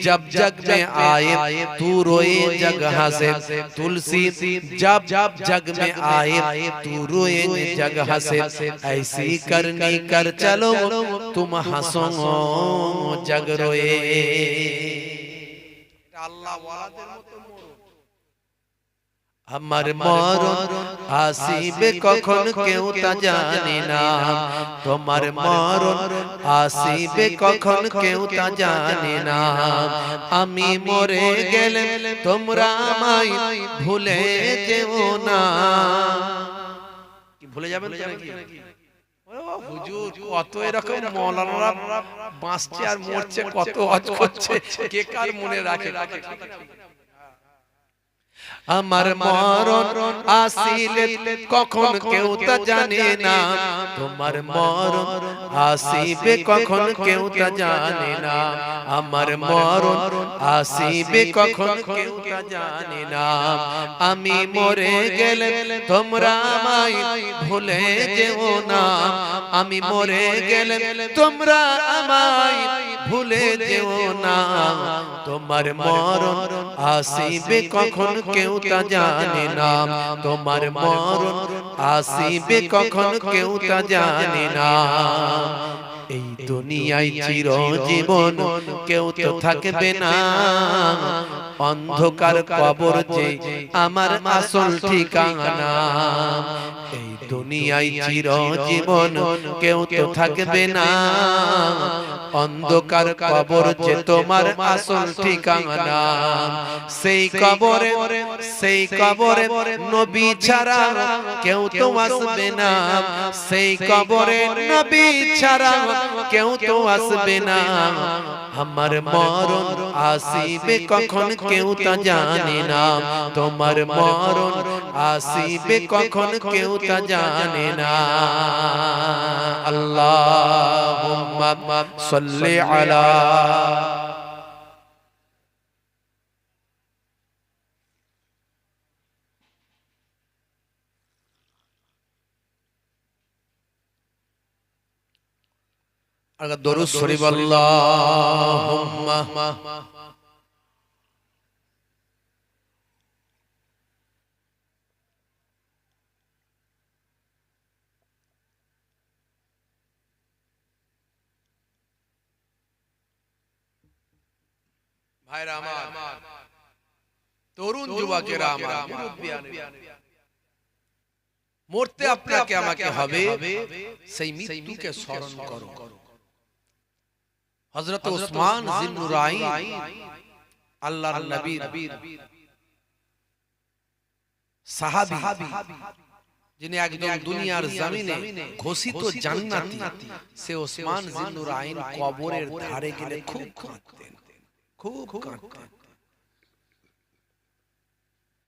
जब जग में आए तू रोए जग हंसे, तुलसी जब जग में आए तू रोए जग हंसे, ऐसी करनी कर चलो तुम हंसो जग रोए। अल्लाह वालाদের মতো আমার মরণ আসিবে কখন কেউ তা জানে না, তোমার মরণ আসিবে কখন কেউ তা জানে না। আমি মরে গেলে তোমরা আমায় ভুলে যেও না। কি ভুলে যাবেন নাকি? হুজুর কত এরকম মৌলানারা বাঁচছে আর মরছে, কত হজ করছে, কে কার মনে রাখে। আমার মরণ আসিলে কখন কেউ তা জানে না, তোমার মরণ আসিবে কখন কেউ তা জানে না। আমার মরণ আসিবে কখন কেউ তা জানে না। আমি মরে গেলে তোমরা আমায় ভুলে যেও না, আমি মরে গেলে তোমরা আমায় ভুলে যেও না। তোমার মরণ আসিবে কখন কেউ তা জানে না, তোমার মরণ আসিবে কখন কেউ তা জানে না। এই দুনিয়ায় চিরজীবন কেউ তো থাকবে না, অন্ধকার কবর যে আমার আসল ঠিকানা। এই দুনিয়ায় চিরজীবন কেউ তো থাকবে না, অন্ধকার কবর যে তোমার আসল ঠিকানা। সেই কবরে নবী ছাড়া কেউ তো আসবে না, সেই কবরে নবী ছাড়া কেউ তো আসবে না। আমার মরণ আসিবে কখন কেউ তা জানে না, তোমার মরণ আসিবে কখন কেউ তা জানে না। আল্লাহুম্মা সাল্লি আলা अगर दुरूद शरीफ अल्लाहुम्मा ভাইরা আমার, তরুণ যুবকেরা আমার, মরতে আপনাকে আমাকে হবে, সেই মৃত্যুকে স্মরণ করো। হযরত উসমান জিন্নুরাইন আল্লাহর নবীর সাহাবী, যিনি একদম দুনিয়ার জমিনে ঘোষিত জান্নাতি, সে উসমান জিন্নুরাইন কবরের ধারে গেলে খুব কাঁদতেন, খুব কাঁদতেন।